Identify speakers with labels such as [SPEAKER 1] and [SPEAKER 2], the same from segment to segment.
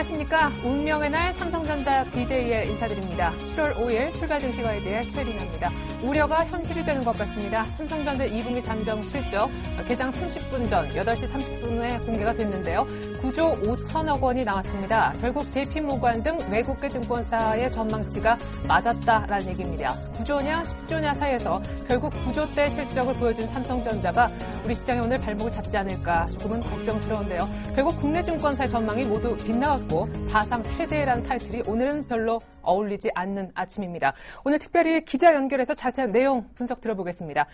[SPEAKER 1] 안녕하십니까. 운명의 날 삼성전자 D-Day에 인사드립니다. 7월 5일 출발 증시가에 대해 최린아입니다. 우려가 현실이 되는 것 같습니다. 삼성전자 2분기 잠정 실적 개장 30분 전 8시 30분에 공개가 됐는데요. 9조 5천억 원이 나왔습니다. 결국 JP모건 등 외국계 증권사의 전망치가 맞았다라는 얘기입니다. 9조냐 10조냐 사이에서 결국 9조대 실적을 보여준 삼성전자가 우리 시장에 오늘 발목을 잡지 않을까 조금은 걱정스러운데요. 결국 국내 증권사의 전망이 모두 빗나갔고 사상 최대라는 타이틀이 오늘은 별로 어울리지 않는 아침입니다. 오늘 특별히 기자 연결해서 자세한 내용 분석 들어보겠습니다.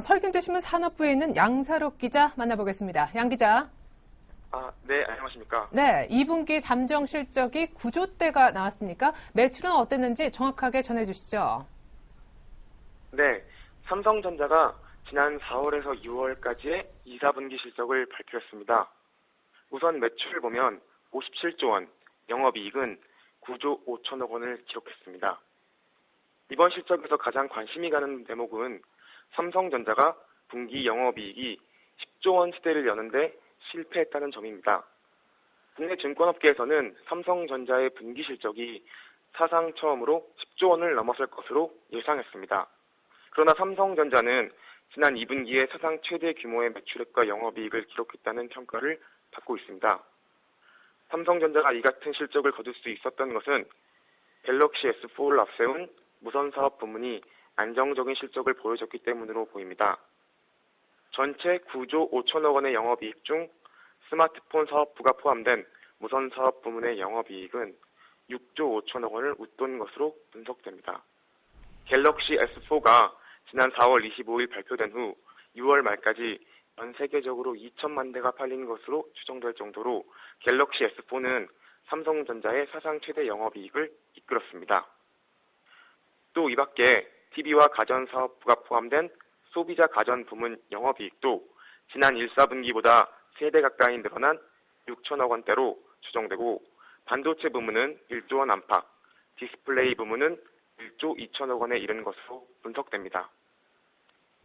[SPEAKER 1] 설경제신문 산업부에 있는 양사록 기자 만나보겠습니다. 양 기자.
[SPEAKER 2] 네, 안녕하십니까.
[SPEAKER 1] 네, 2분기 잠정 실적이 9조대가 나왔으니까 매출은 어땠는지 정확하게 전해주시죠.
[SPEAKER 2] 네, 삼성전자가 지난 4월에서 6월까지의 2, 4분기 실적을 발표했습니다. 우선 매출을 보면 57조 원, 영업이익은 9조 5천억 원을 기록했습니다. 이번 실적에서 가장 관심이 가는 대목은 삼성전자가 분기 영업이익이 10조 원 시대를 여는데 실패했다는 점입니다. 국내 증권업계에서는 삼성전자의 분기 실적이 사상 처음으로 10조 원을 넘어설 것으로 예상했습니다. 그러나 삼성전자는 지난 2분기에 사상 최대 규모의 매출액과 영업이익을 기록했다는 평가를 받고 있습니다. 삼성전자가 이 같은 실적을 거둘 수 있었던 것은 갤럭시 S4를 앞세운 무선사업 부문이 안정적인 실적을 보여줬기 때문으로 보입니다. 전체 9조 5천억 원의 영업이익 중 스마트폰 사업부가 포함된 무선사업 부문의 영업이익은 6조 5천억 원을 웃돈 것으로 분석됩니다. 갤럭시 S4가 지난 4월 25일 발표된 후 6월 말까지 전 세계적으로 2천만 대가 팔린 것으로 추정될 정도로 갤럭시 S4는 삼성전자의 사상 최대 영업이익을 이끌었습니다. 또 이 밖에 TV와 가전사업부가 포함된 소비자 가전 부문 영업이익도 지난 1, 4분기보다 3배 가까이 늘어난 6천억 원대로 추정되고 반도체 부문은 1조 원 안팎, 디스플레이 부문은 1조 2천억 원에 이른 것으로 분석됩니다.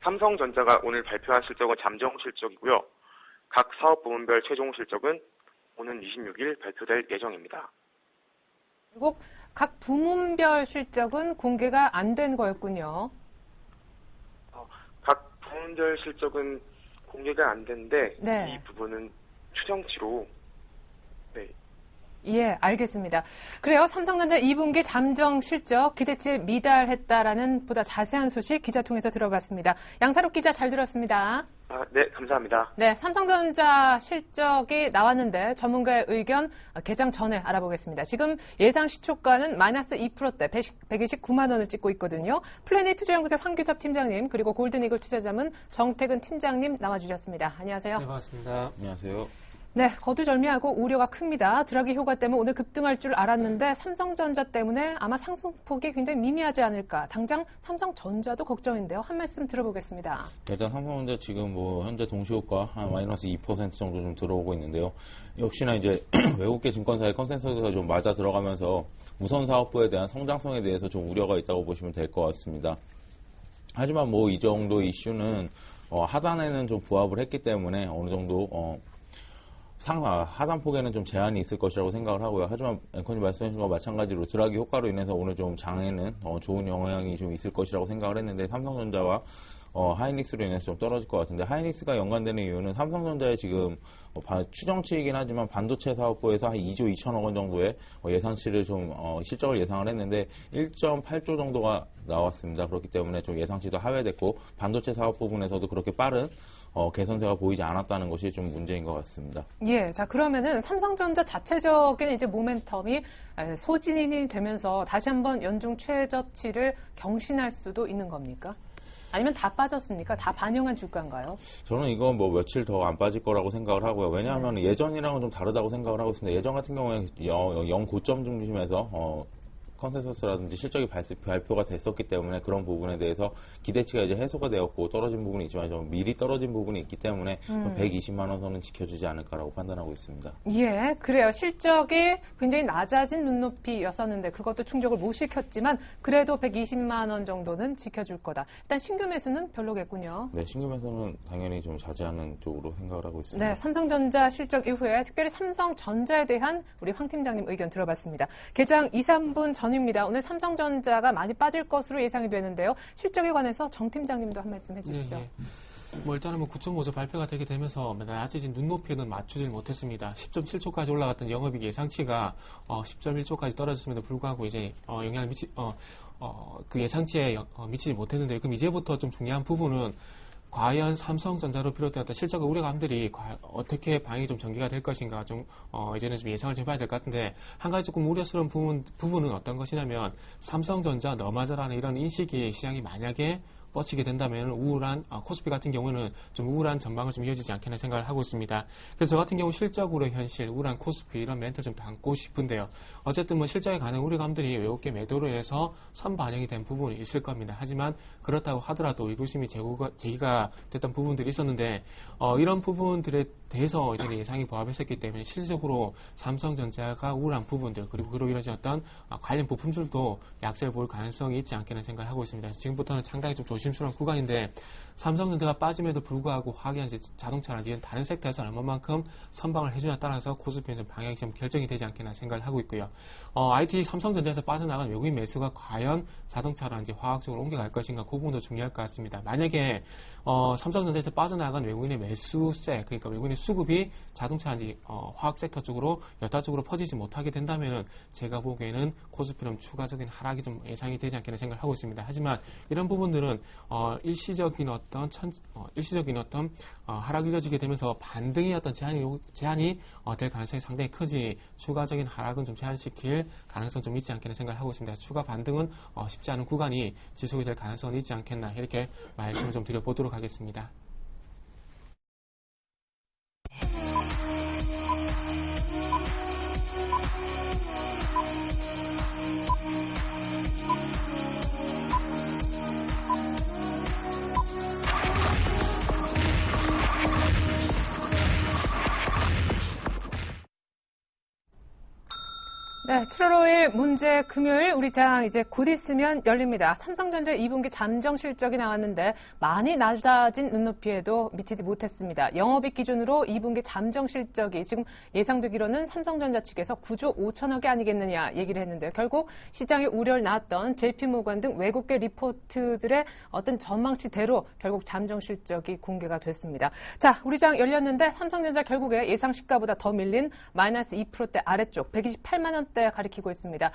[SPEAKER 2] 삼성전자가 오늘 발표한 실적은 잠정 실적이고요. 각 사업 부문별 최종 실적은 오는 26일 발표될 예정입니다.
[SPEAKER 1] 결국 각 부문별 실적은 공개가 안 된 거였군요.
[SPEAKER 2] 각 부문별 실적은 공개가 안 됐는데
[SPEAKER 1] 네.
[SPEAKER 2] 이 부분은 추정치로
[SPEAKER 1] 예, 알겠습니다. 그래요. 삼성전자 2분기 잠정 실적 기대치에 미달했다라는 보다 자세한 소식 기자 통해서 들어봤습니다. 양사록 기자 잘 들었습니다.
[SPEAKER 2] 네, 감사합니다.
[SPEAKER 1] 네, 삼성전자 실적이 나왔는데 전문가의 의견 개장 전에 알아보겠습니다. 지금 예상 시초가는 마이너스 2%대 129만 원을 찍고 있거든요. 플래닛 투자연구소 황규섭 팀장님 그리고 골든이글 투자자문 정태근 팀장님 나와주셨습니다. 안녕하세요.
[SPEAKER 3] 네, 반갑습니다.
[SPEAKER 4] 안녕하세요.
[SPEAKER 1] 네, 거두절미하고 우려가 큽니다. 드라기 효과 때문에 오늘 급등할 줄 알았는데 삼성전자 때문에 아마 상승폭이 굉장히 미미하지 않을까. 당장 삼성전자도 걱정인데요. 한 말씀 들어보겠습니다.
[SPEAKER 4] 일단 삼성전자 지금 현재 동시효과 한 마이너스 2% 정도 좀 들어오고 있는데요. 역시나 이제 외국계 증권사의 컨센서스가 좀 맞아 들어가면서 무선 사업부에 대한 성장성에 대해서 좀 우려가 있다고 보시면 될 것 같습니다. 하지만 이 정도 이슈는 하단에는 좀 부합을 했기 때문에 어느 정도 하단폭에는 좀 제한이 있을 것이라고 생각을 하고요. 하지만 앵커님 말씀하신 것과 마찬가지로 드라기 효과로 인해서 오늘 좀 장에는 좋은 영향이 좀 있을 것이라고 생각을 했는데 삼성전자와 하이닉스로 인해서 좀 떨어질 것 같은데 하이닉스가 연관되는 이유는 삼성전자의 지금 추정치이긴 하지만 반도체 사업부에서 한 2조 2천억 원 정도의 예상치를 좀 실적을 예상을 했는데 1.8조 정도가 나왔습니다. 그렇기 때문에 좀 예상치도 하회됐고 반도체 사업 부분에서도 그렇게 빠른 개선세가 보이지 않았다는 것이 좀 문제인 것 같습니다.
[SPEAKER 1] 예, 자 그러면은 삼성전자 자체적인 이제 모멘텀이 소진이 되면서 다시 한번 연중 최저치를 경신할 수도 있는 겁니까? 아니면 다 빠졌습니까? 다 반영한 주가인가요?
[SPEAKER 4] 저는 이건 며칠 더 안 빠질 거라고 생각을 하고요. 왜냐하면 예전이랑은 좀 다르다고 생각을 하고 있습니다. 예전 같은 경우에 영 고점 중심에서 컨센서스라든지 실적이 발표가 됐었기 때문에 그런 부분에 대해서 기대치가 이제 해소가 되었고 떨어진 부분이 있지만 좀 미리 떨어진 부분이 있기 때문에 120만 원 선은 지켜주지 않을까라고 판단하고 있습니다.
[SPEAKER 1] 예, 그래요. 실적이 굉장히 낮아진 눈높이였었는데 그것도 충족을 못 시켰지만 그래도 120만 원 정도는 지켜줄 거다. 일단 신규 매수는 별로겠군요.
[SPEAKER 4] 네, 신규 매수는 당연히 좀 자제하는 쪽으로 생각을 하고 있습니다.
[SPEAKER 1] 네, 삼성전자 실적 이후에 특별히 삼성전자에 대한 우리 황 팀장님 의견 들어봤습니다. 개장 2, 3분 전입니다. 오늘 삼성전자가 많이 빠질 것으로 예상이 되는데요. 실적에 관해서 정 팀장님도 한 말씀 해주시죠.
[SPEAKER 3] 네. 일단은 9.5조 발표가 되게 되면서 낮아진 눈높이는 맞추질 못했습니다. 10.7조까지 올라갔던 영업이익 예상치가 10.1조까지 떨어졌음에도 불구하고 이제 영향을 그 예상치에 미치지 못했는데, 그럼 이제부터 좀 중요한 부분은 과연 삼성전자로 비롯되었던 실적 우려감들이 어떻게 방향이 좀 전개가 될 것인가 좀 이제는 좀 예상을 해봐야 될 것 같은데, 한 가지 조금 우려스러운 부분은 어떤 것이냐면 삼성전자 너마저라는 이런 인식이 시장이 만약에 뻗치게 된다면 우울한 코스피 같은 경우는 좀 우울한 전망을 좀 이어지지 않겠나 생각을 하고 있습니다. 그래서 저 같은 경우 실적으로 현실, 우울한 코스피 이런 멘트를 좀 담고 싶은데요. 어쨌든 뭐 실적에 관한 우려감들이 외국계 매도로 인해서 선반영이 된 부분이 있을 겁니다. 하지만 그렇다고 하더라도 의구심이 제기가 됐던 부분들이 있었는데 이런 부분들에 대해서 이제 예상이 부합했었기 때문에 실질적으로 삼성전자가 우울한 부분들 그리고 그로 이루어진 어떤 관련 부품들도 약세를 볼 가능성이 있지 않겠나 생각을 하고 있습니다. 지금부터는 상당히 좀 조심스러운 구간인데 삼성전자가 빠짐에도 불구하고 화학이나 자동차나 이런 다른 섹터에서 얼마만큼 선방을 해주냐에 따라서 코스피는 좀 방향이 좀 결정이 되지 않겠나 생각을 하고 있고요. IT 삼성전자에서 빠져나간 외국인 매수가 과연 자동차라든지 화학 쪽으로 옮겨갈 것인가, 그 부분도 중요할 것 같습니다. 만약에 삼성전자에서 빠져나간 외국인의 매수세, 그러니까 외국인의 수급이 자동차라든지 화학 섹터 쪽으로 여타 쪽으로 퍼지지 못하게 된다면 제가 보기에는 코스피는 추가적인 하락이 좀 예상이 되지 않겠나 생각을 하고 있습니다. 하지만 이런 부분들은 일시적인 어떤 하락이 이어지게 되면서 반등의 어떤 제한이 될 가능성이 상당히 크지, 추가적인 하락은 좀 제한시킬 가능성 좀 있지 않겠나 생각을 하고 있습니다. 추가 반등은 쉽지 않은 구간이 지속이 될 가능성은 있지 않겠나, 이렇게 말씀을 좀 드려보도록 하겠습니다.
[SPEAKER 1] 네, 7월 5일 문제 금요일 우리 장 이제 곧 있으면 열립니다. 삼성전자 2분기 잠정 실적이 나왔는데 많이 낮아진 눈높이에도 미치지 못했습니다. 영업이익 기준으로 2분기 잠정 실적이 지금 예상되기로는 삼성전자 측에서 9조 5천억이 아니겠느냐 얘기를 했는데요. 결국 시장의 우려를 낳았던 JP모건 등 외국계 리포트들의 어떤 전망치대로 결국 잠정 실적이 공개가 됐습니다. 자, 우리 장 열렸는데 삼성전자 결국에 예상 시가보다 더 밀린 마이너스 2%대 아래쪽 128만 원 대 가리키고 있습니다.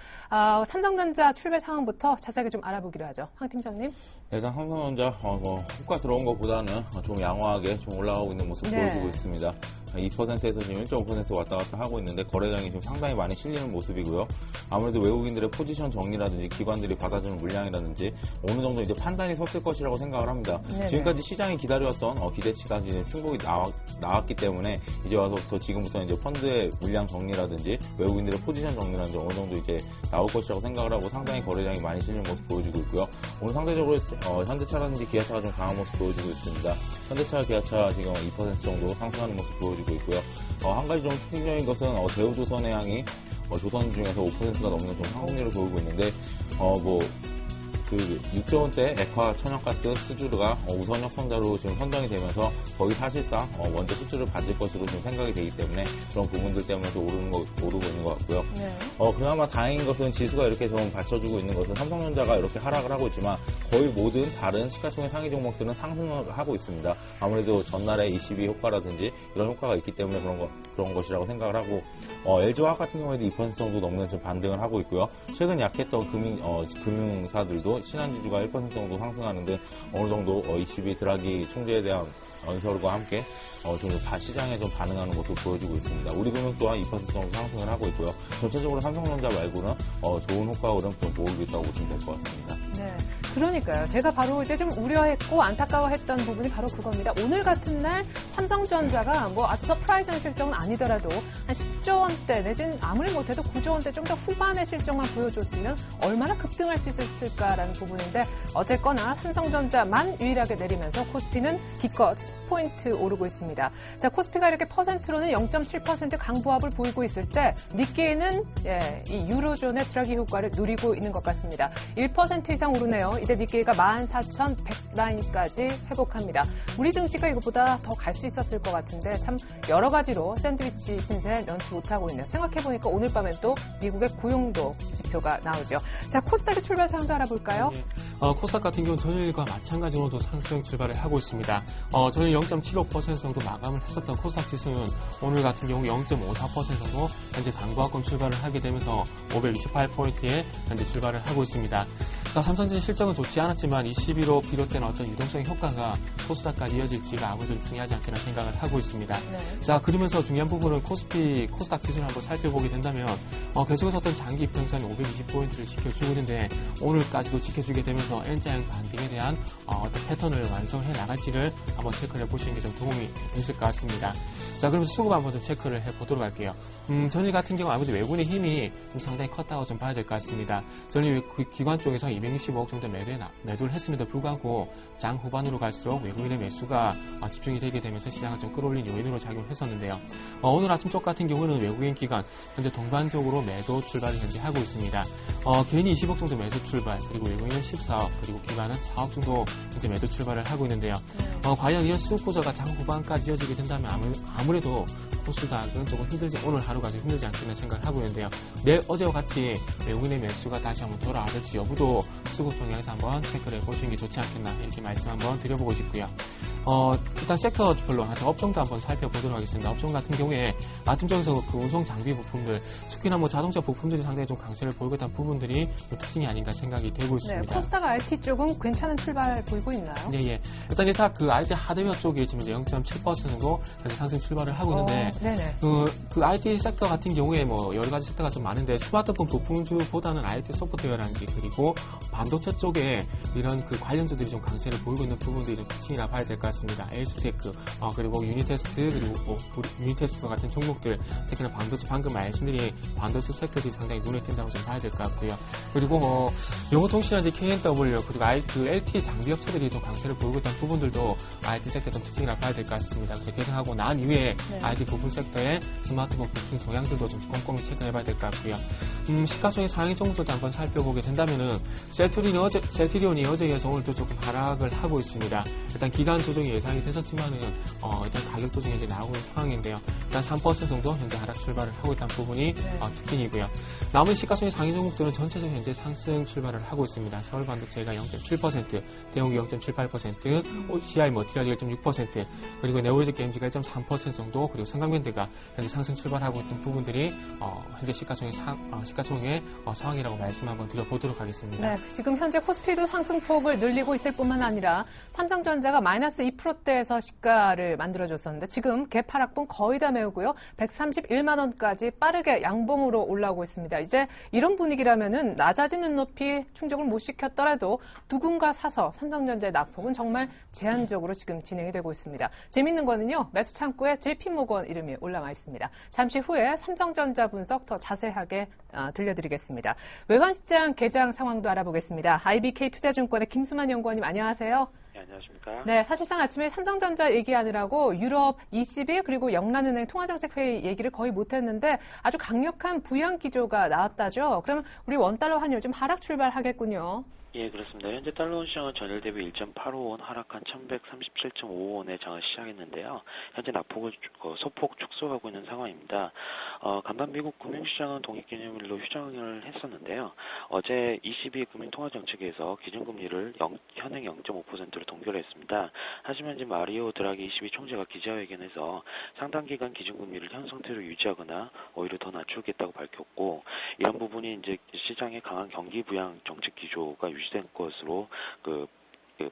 [SPEAKER 1] 삼성전자 출발 상황부터 자세하게 좀 알아보기로 하죠. 황 팀장님.
[SPEAKER 4] 일단 삼성전자 호가 들어온 것보다는 좀 양호하게 좀 올라가고 있는 모습 보여주고 있습니다. 2%에서 지금 1.5% 왔다 갔다 하고 있는데 거래량이 지금 상당히 많이 실리는 모습이고요. 아무래도 외국인들의 포지션 정리라든지 기관들이 받아주는 물량이라든지 어느 정도 이제 판단이 섰을 것이라고 생각을 합니다. 네네. 지금까지 시장이 기다렸던 기대치가 지금 충분히 나왔기 때문에 이제 와서부터 지금부터는 이제 펀드의 물량 정리라든지 외국인들의 포지션 정리라든지 어느 정도 이제 나올 것이라고 생각을 하고 상당히 거래량이 많이 실리는 모습 보여주고 있고요. 오늘 상대적으로 현대차라든지 기아차가 좀 강한 모습 보여주고 있습니다. 현대차, 기아차 지금 2% 정도 상승하는 모습 보여주고 있고요. 한 가지 좀 특징적인 것은 대우조선해양이 조선 중에서 5%가 넘는 좀 상승률을 보이고 있는데 그 6조 원대 액화 천연가스 수주가 우선 역선자로 지금 선정이 되면서 거의 사실상 먼저 수주를 받을 것으로 지금 생각이 되기 때문에 그런 부분들 때문에 오르고 있는 것 같고요. 네. 그나마 다행인 것은 지수가 이렇게 좀 받쳐주고 있는 것은 삼성전자가 이렇게 하락을 하고 있지만 거의 모든 다른 시가총액 상위 종목들은 상승을 하고 있습니다. 아무래도 전날에 22 효과라든지 이런 효과가 있기 때문에 그런 것이라고 생각을 하고 LG화학 같은 경우에도 2% 정도 넘는 좀 반등을 하고 있고요. 최근 약했던 금융사들도 신한지주가 1% 정도 상승하는데 어느 정도 ECB 드라기 총재에 대한 연설과 함께 좀 시장에 좀 반응하는 모습을 보여주고 있습니다. 우리금융 또한 2% 정도 상승을 하고 있고요. 전체적으로 삼성전자 말고는 좋은 효과 흐름 좀 보이고 있다고 보시면 될 것 같습니다.
[SPEAKER 1] 네, 그러니까요. 제가 바로 이제 좀 우려했고 안타까워했던 부분이 바로 그겁니다. 오늘 같은 날 삼성전자가 뭐 아주 서프라이즈한 실적은 아니더라도 한 10조 원대 내지는 아무리 못해도 9조 원대 좀 더 후반의 실적만 보여줬으면 얼마나 급등할 수 있었을까라는 부분인데 어쨌거나 삼성전자만 유일하게 내리면서 코스피는 기껏 10포인트 오르고 있습니다. 자, 코스피가 이렇게 퍼센트로는 0.7% 강보합을 보이고 있을 때 니케이는 이 유로존의 드라기 효과를 누리고 있는 것 같습니다. 1% 이상 오르네요. 이제 니케이가 14,100라인까지 회복합니다. 우리 증시가 이것보다 더 갈 수 있었을 것 같은데 참 여러 가지로 샌드위치 신세 면치 못하고 있네요. 생각해보니까 오늘 밤엔 또 미국의 고용도 지표가 나오죠. 자, 코스닥의 출발 상황도 알아볼까요?
[SPEAKER 3] 네. 코스닥 같은 경우는 전일과 마찬가지로도 상승 출발을 하고 있습니다. 전일 0.75% 정도 마감을 했었던 코스닥 지수는 오늘 같은 경우 0.54% 정도 현재 강보합권 출발을 하게 되면서 528포인트에 현재 출발을 하고 있습니다. 자, 삼성전자 실적은 좋지 않았지만 21호 비롯된 어떤 유동성 효과가 코스닥까지 이어질지가 아무래도 중요하지 않겠나 생각을 하고 있습니다.
[SPEAKER 1] 네.
[SPEAKER 3] 자, 그러면서 중요한 부분은 코스닥 지수를 한번 살펴보게 된다면 계속해서 어떤 장기 평선 520포인트를 지켜주고 있는데 오늘까지도 지켜주게 되면서 N자형 반등에 대한 어떤 패턴을 완성해 나갈지를 한번 체크를 해보시는 게 좀 도움이 되실 것 같습니다. 자, 그러면서 수급 한번 좀 체크를 해보도록 할게요. 전일 같은 경우 아무래도 외국인의 힘이 좀 상당히 컸다고 좀 봐야 될 것 같습니다. 전일 기관 쪽에서 265억 정도 매도를 했음에도 불구하고 장 후반으로 갈수록 외국인의 매수가 집중이 되게 되면서 시장을 좀 끌어올린 요인으로 작용을 했었는데요. 오늘 아침 쪽 같은 경우는 외국인 기관 현재 동반적으로 매도 출발을 현재 하고 있습니다. 개인이 20억 정도 매수 출발, 그리고 외국인은 14억, 그리고 기관은 4억 정도 현재 매도 출발을 하고 있는데요. 과연 이런 수급 구조가 장 후반까지 이어지게 된다면 아무래도 코스닥은 조금 오늘 하루가 좀 힘들지 않겠나 생각을 하고 있는데요. 내일 어제와 같이 외국인의 매수가 다시 한번 돌아와줄지 여부도 수급 동향에서 한번 체크를 해보시는 게 좋지 않겠나 이렇게 말씀 한번 드려보고 싶고요. 일단 섹터별로 업종도 한번 살펴보도록 하겠습니다. 업종 같은 경우에 아침 쪽에서 그 운송 장비 부품들, 특히나 뭐 자동차 부품들이 상당히 좀 강세를 보이고 있다는 부분들이 특징이 아닌가 생각이 되고 있습니다.
[SPEAKER 1] 네, 코스닥 IT 쪽은 괜찮은 출발 보이고 있나요?
[SPEAKER 3] 네, 일단 그 IT 하드웨어 쪽에 지금 0.7% 정도 상승 출발을 하고 있는데 그 IT 섹터 같은 경우에 뭐 여러 가지 섹터가 좀 많은데 스마트폰 부품주보다는 IT 소프트웨어라든지 그리고 반도체 쪽에 이런 그 관련주들이 좀 강세를 보이고 있는 부분들이 좀 특징이라 봐야 될 것 같습니다. 에이스테크 그리고 유니테스트 그리고 유니테스트 같은 종목들, 특히나 반도체 방금 말씀드린 반도체 섹터들이 상당히 눈에 띈다고 좀 봐야 될 것 같고요. 그리고 영어통신이라든지 KNW 그리고 그 LT 장비 업체들이 좀 강세를 보이고 있다는 부분들도 IT 섹터 좀 특징이라 봐야 될 것 같습니다. 그래서 개선하고 난 이후에 IT 부품 섹터의 스마트폰 부품 동향들도 좀 꼼꼼히 체크해봐야 될 것 같고요. 시가총액 상위 종목들도 한번 살펴보게 된다면은 셀트리온이 어제에 이어서 오늘도 조금 하락을 하고 있습니다. 일단 기간 조정이 예상이 됐었지만은 일단 가격 조정이 이제 나오고 있는 상황인데요. 일단 3% 정도 현재 하락 출발을 하고 있다는 부분이 특징이고요. 나머지 시가총액 상위 종목들은 전체적으로 현재 상승 출발을 하고 있습니다. 서울반도체가 0.7%, 대웅이 0.78%, OCI 머티리얼이 1.6%, 그리고 네오이즈 게임즈가 1.3% 정도, 그리고 삼강밴드가 현재 상승 출발하고 있는 부분들이 현재 시가총액 상황이라고 말씀 한번 드려보도록 하겠습니다.
[SPEAKER 1] 네, 지금 현재 코스피도 상승폭을 늘리고 있을 뿐만 아니라 삼성전자가 마이너스 2%대에서 시가를 만들어줬었는데 지금 갭 하락분 거의 다 메우고요. 131만 원까지 빠르게 양봉으로 올라오고 있습니다. 이제 이런 분위기라면은 낮아진 눈높이 충족을 못 시켰더라도 누군가 사서 삼성전자의 낙폭은 정말 제한적으로 지금 진행이 되고 있습니다. 재밌는 거는요. 매수 창구에 JP모건 이름이 올라와 있습니다. 잠시 후에 삼성전자 분석 더 자세하게 들려드리겠습니다. 외환시장 개장 상황도 알아보겠습니다. IBK 투자증권의 김수만 연구원님 안녕하세요.
[SPEAKER 5] 네, 안녕하십니까.
[SPEAKER 1] 네, 사실상 아침에 삼성전자 얘기하느라고 유럽 ECB 그리고 영란은행 통화정책회의 얘기를 거의 못했는데 아주 강력한 부양 기조가 나왔다죠. 그럼 우리 원달러 환율 좀 하락 출발하겠군요.
[SPEAKER 5] 예, 그렇습니다. 현재 달러 시장은 전일 대비 1.85원 하락한 1137.55원에 장을 시작했는데요. 현재 낙폭을 소폭 축소하고 있는 상황입니다. 간밤 미국 금융시장은 독립기념일로 휴장을 했었는데요. 어제 ECB 금융통화정책에서 기준금리를 현행 0.5%로 동결했습니다. 하지만 이제 마리오 드라기 ECB 총재가 기자회견에서 상당 기간 기준금리를 현 상태로 유지하거나 오히려 더 낮추겠다고 밝혔고, 이런 부분이 이제 시장의 강한 경기 부양 정책 기조가 유지된 것으로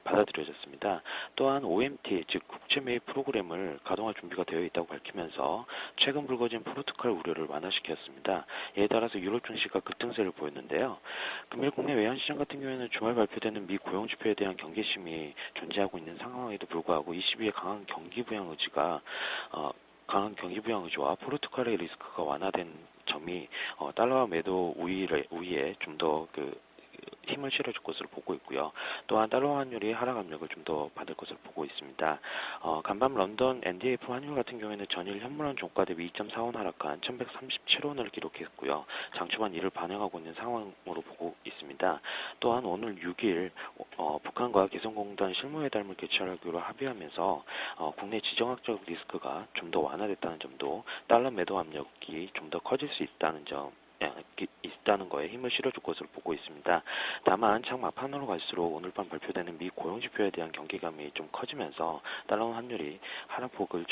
[SPEAKER 5] 받아들여졌습니다. 또한 OMT, 즉 국채 매입 프로그램을 가동할 준비가 되어 있다고 밝히면서 최근 불거진 포르투갈 우려를 완화시켰습니다. 이에 따라서 유럽 증시가 급등세를 보였는데요. 금일 국내 외환시장 같은 경우에는 주말 발표되는 미 고용지표에 대한 경계심이 존재하고 있는 상황에도 불구하고 22의 강한 경기 부양 의지와 포르투갈의 리스크가 완화된 점이 달러와 매도 우위에 좀 더 힘을 실어줄 것으로 보고 있고요. 또한 달러 환율이 하락 압력을 좀 더 받을 것으로 보고 있습니다. 간밤 런던 NDF 환율 같은 경우에는 전일 현물원 종가 대비 2.4원 하락한 1137원을 기록했고요. 장초반 이를 반영하고 있는 상황으로 보고 있습니다. 또한 오늘 6일 북한과 개성공단 실무회담을 개최하기로 합의하면서 국내 지정학적 리스크가 좀 더 완화됐다는 점도 달러 매도 압력이 좀 더 커질 수 있다는 거에 힘을 실어줄 것으로 보고 있습니다. 다만 장 막판으로 갈수록 오늘 밤 발표되는 미 고용지표에 대한 경계감이 좀 커지면서 달러 환율이 하락폭을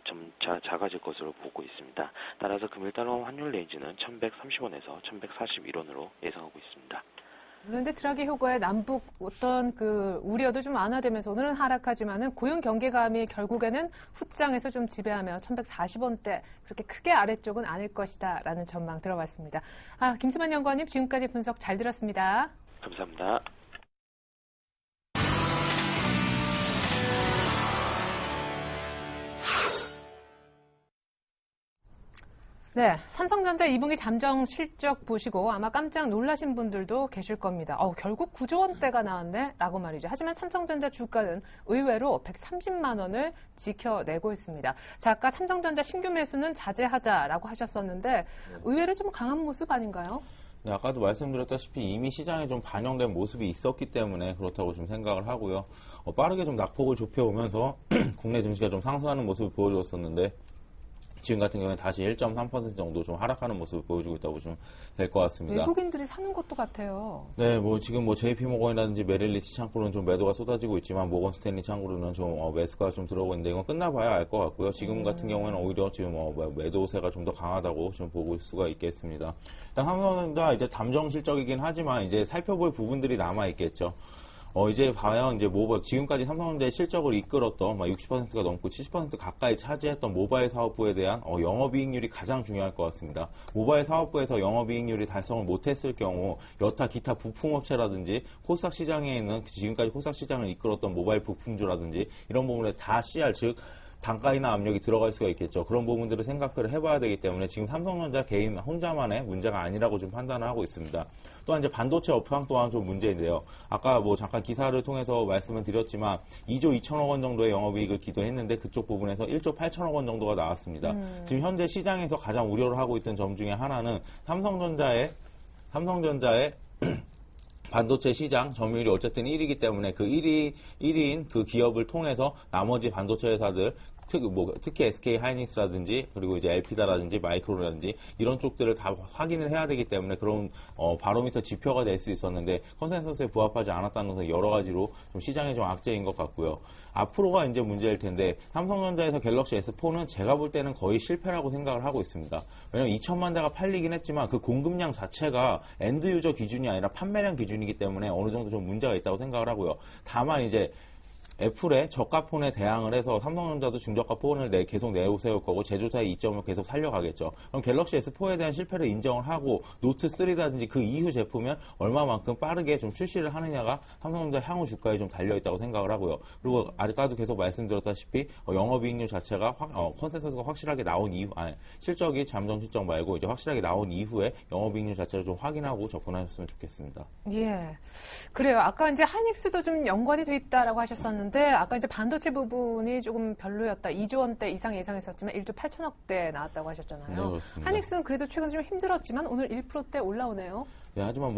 [SPEAKER 5] 점차 작아질 것으로 보고 있습니다. 따라서 금일 달러 환율 레인지는 1130원에서 1141원으로 예상하고 있습니다.
[SPEAKER 1] 그런데 드라기 효과의 남북 어떤 우려도 좀 완화되면서 오늘은 하락하지만은 고용 경계감이 결국에는 훗장에서 좀 지배하며 1140원대 그렇게 크게 아래쪽은 아닐 것이다라는 전망 들어봤습니다. 김수만 연구원님 지금까지 분석 잘 들었습니다.
[SPEAKER 5] 감사합니다.
[SPEAKER 1] 네, 삼성전자 2분기 잠정 실적 보시고 아마 깜짝 놀라신 분들도 계실 겁니다. 결국 9조 원대가 나왔네? 라고 말이죠. 하지만 삼성전자 주가는 의외로 130만 원을 지켜내고 있습니다. 자, 아까 삼성전자 신규 매수는 자제하자라고 하셨었는데 의외로 좀 강한 모습 아닌가요?
[SPEAKER 4] 네, 아까도 말씀드렸다시피 이미 시장에 좀 반영된 모습이 있었기 때문에 그렇다고 좀 생각을 하고요. 빠르게 좀 낙폭을 좁혀오면서 국내 증시가 좀 상승하는 모습을 보여주었었는데 지금 같은 경우에 다시 1.3% 정도 좀 하락하는 모습을 보여주고 있다고 보시면 될 것 같습니다.
[SPEAKER 1] 외국인들이 사는 것도 같아요.
[SPEAKER 4] 네, 지금 JP모건이라든지 메릴리치 창구로는 좀 매도가 쏟아지고 있지만 모건 스탠리 창구로는 좀 매수가 좀 들어오고 있는데 이건 끝나봐야 알 것 같고요. 지금 같은 경우에는 오히려 지금 매도세가 좀 더 강하다고 좀 보고 수가 있겠습니다. 일단 삼성전자 이제 담정 실적이긴 하지만 이제 살펴볼 부분들이 남아 있겠죠. 이제 과연 지금까지 삼성전자의 실적을 이끌었던 60%가 넘고 70% 가까이 차지했던 모바일 사업부에 대한 영업이익률이 가장 중요할 것 같습니다. 모바일 사업부에서 영업이익률이 달성을 못했을 경우 여타 기타 부품업체라든지 코스닥 시장에 있는 지금까지 코스닥 시장을 이끌었던 모바일 부품주라든지 이런 부분에 다 CR 즉 단가이나 압력이 들어갈 수가 있겠죠. 그런 부분들을 생각을 해봐야 되기 때문에 지금 삼성전자 개인 혼자만의 문제가 아니라고 좀 판단을 하고 있습니다. 또한 이제 반도체 업황 또한 좀 문제인데요. 아까 잠깐 기사를 통해서 말씀을 드렸지만 2조 2천억 원 정도의 영업이익을 기도했는데 그쪽 부분에서 1조 8천억 원 정도가 나왔습니다. 지금 현재 시장에서 가장 우려를 하고 있던 점 중에 하나는 삼성전자의 반도체 시장 점유율이 어쨌든 1위이기 때문에 그 1위인 그 기업을 통해서 나머지 반도체 회사들 특히 SK 하이닉스라든지 그리고 이제 LP다라든지 마이크론이라든지 이런 쪽들을 다 확인을 해야 되기 때문에 그런 바로미터 지표가 될 수 있었는데 컨센서스에 부합하지 않았다는 것은 여러 가지로 좀 시장의 좀 악재인 것 같고요. 앞으로가 이제 문제일 텐데 삼성전자에서 갤럭시 S4는 제가 볼 때는 거의 실패라고 생각을 하고 있습니다. 왜냐면 2천만 대가 팔리긴 했지만 그 공급량 자체가 엔드 유저 기준이 아니라 판매량 기준이기 때문에 어느 정도 좀 문제가 있다고 생각을 하고요. 다만 이제 애플의 저가 폰에 대항을 해서 삼성전자도 중저가 폰을 계속 내세울 거고 제조사의 이점을 계속 살려가겠죠. 그럼 갤럭시 S4에 대한 실패를 인정을 하고 노트3라든지 그 이후 제품을 얼마만큼 빠르게 좀 출시를 하느냐가 삼성전자 향후 주가에 좀 달려있다고 생각을 하고요. 그리고 아까도 계속 말씀드렸다시피 영업이익률 자체가 컨센서스가 확실하게 나온 이후 실적이 잠정 실적 말고 이제 확실하게 나온 이후에 영업이익률 자체를 좀 확인하고 접근하셨으면 좋겠습니다.
[SPEAKER 1] 예, 그래요. 아까 이제 하이닉스도 좀 연관이 돼 있다라고 하셨었는데 아까 이제 반도체 부분이 조금 별로였다. 2조 원대 이상 예상했었지만 1조 8천억대 나왔다고 하셨잖아요.
[SPEAKER 4] 네, 그렇습니다.
[SPEAKER 1] 하이닉스는 그래도 최근 좀 힘들었지만 오늘 1%대 올라오네요.
[SPEAKER 4] 네, 하지만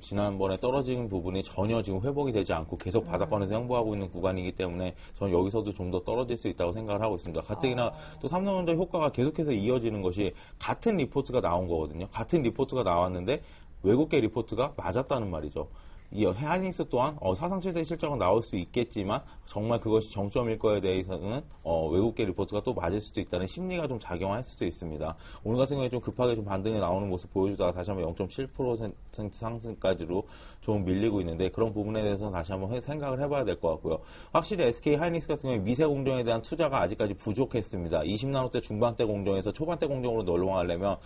[SPEAKER 4] 지난번에 떨어진 부분이 전혀 지금 회복이 되지 않고 계속 바닥권에서 형보하고 있는 구간이기 때문에 저는 여기서도 좀 더 떨어질 수 있다고 생각을 하고 있습니다. 가뜩이나 또 삼성전자 효과가 계속해서 이어지는 것이 같은 리포트가 나온 거거든요. 같은 리포트가 나왔는데 외국계 리포트가 맞았다는 말이죠. 이 하이닉스 또한 사상 최대 실적은 나올 수 있겠지만 정말 그것이 정점일 거에 대해서는 외국계 리포트가 또 맞을 수도 있다는 심리가 좀 작용할 수도 있습니다. 오늘 같은 경우에 좀 급하게 좀 반등이 나오는 모습 보여주다가 다시 한번 0.7% 상승까지로 좀 밀리고 있는데 그런 부분에 대해서는 다시 한번 생각을 해봐야 될 것 같고요. 확실히 SK 하이닉스 같은 경우에 미세 공정에 대한 투자가 아직까지 부족했습니다. 20나노대 중반대 공정에서 초반대 공정으로 넘어가려면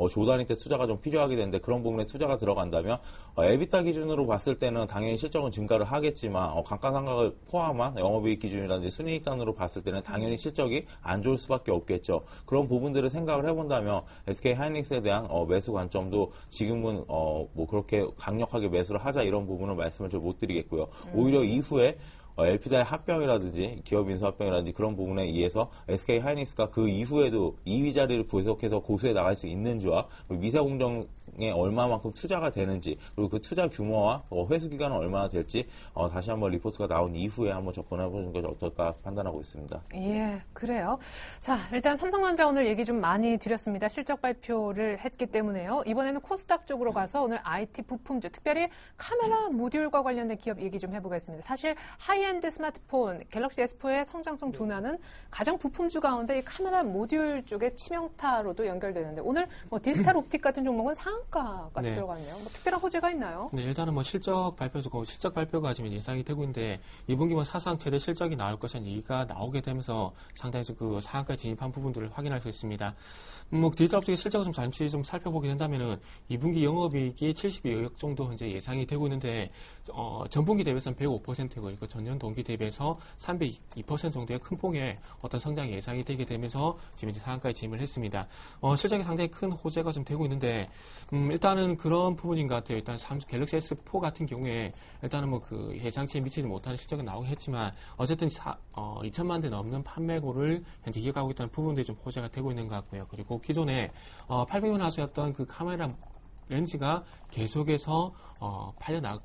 [SPEAKER 4] 조단위 때 투자가 좀 필요하게 되는데 그런 부분에 투자가 들어간다면 에비타 기준으로 봤을 때는 당연히 실적은 증가를 하겠지만 감가상각을 포함한 영업이익 기준이라든지 순이익단으로 봤을 때는 당연히 실적이 안 좋을 수밖에 없겠죠. 그런 부분들을 생각을 해본다면 SK 하이닉스에 대한 매수 관점도 지금은 뭐 그렇게 강력하게 매수를 하자 이런 부분을 말씀을 좀 못 드리겠고요. 오히려 이후에 LP다의 합병이라든지 기업 인수 합병이라든지 그런 부분에 의해서 SK 하이닉스가 그 이후에도 2위 자리를 계속해서 고수해 나갈 수 있는지와 미세 공정에 얼마만큼 투자가 되는지 그리고 그 투자 규모와 회수 기간은 얼마나 될지 다시 한번 리포트가 나온 이후에 한번 접근해 보는 것이 어떨까 판단하고 있습니다.
[SPEAKER 1] 예, 그래요. 자, 일단 삼성전자 오늘 얘기 좀 많이 드렸습니다. 실적 발표를 했기 때문에요. 이번에는 코스닥 쪽으로 가서 오늘 IT 부품주, 특별히 카메라 모듈과 관련된 기업 얘기 좀 해보겠습니다. 사실 하이엔드 스마트폰 갤럭시 S4의 성장성 둔화는 가장 부품주 가운데 이 카메라 모듈 쪽의 치명타로도 연결되는데 오늘 뭐 디지털 옵틱 같은 종목은 상한가가
[SPEAKER 3] 네.
[SPEAKER 1] 들어갔네요. 뭐 특별한 호재가 있나요?
[SPEAKER 3] 네, 일단은 뭐 실적 발표가 지금 예상이 되고 있는데 2분기만 사상 최대 실적이 나올 것이라는 얘기가 나오게 되면서 상당히 그 상한가에 진입한 부분들을 확인할 수 있습니다. 뭐 디지털 옵틱의 실적을 좀 잠시 좀 살펴보게 된다면은 2분기 영업이익이 72억 정도 현재 예상이 되고 있는데 전분기 대비해서는 105%고 이거 전년 동기 대비해서 302% 정도의 큰 폭의 어떤 성장이 예상이 되게 되면서 지금 이제 상한가에 진입을 했습니다. 실적이 상당히 큰 호재가 좀 되고 있는데 일단은 그런 부분인 것 같아요. 일단 갤럭시 S4 같은 경우에 일단은 뭐 그 예상치에 미치지 못하는 실적이 나오긴 했지만 어쨌든 2천만 대 넘는 판매고를 현재 이어가고 있다는 부분들이 좀 호재가 되고 있는 것 같고요. 그리고 기존에 800만 화소였던 그 카메라 렌즈가 계속해서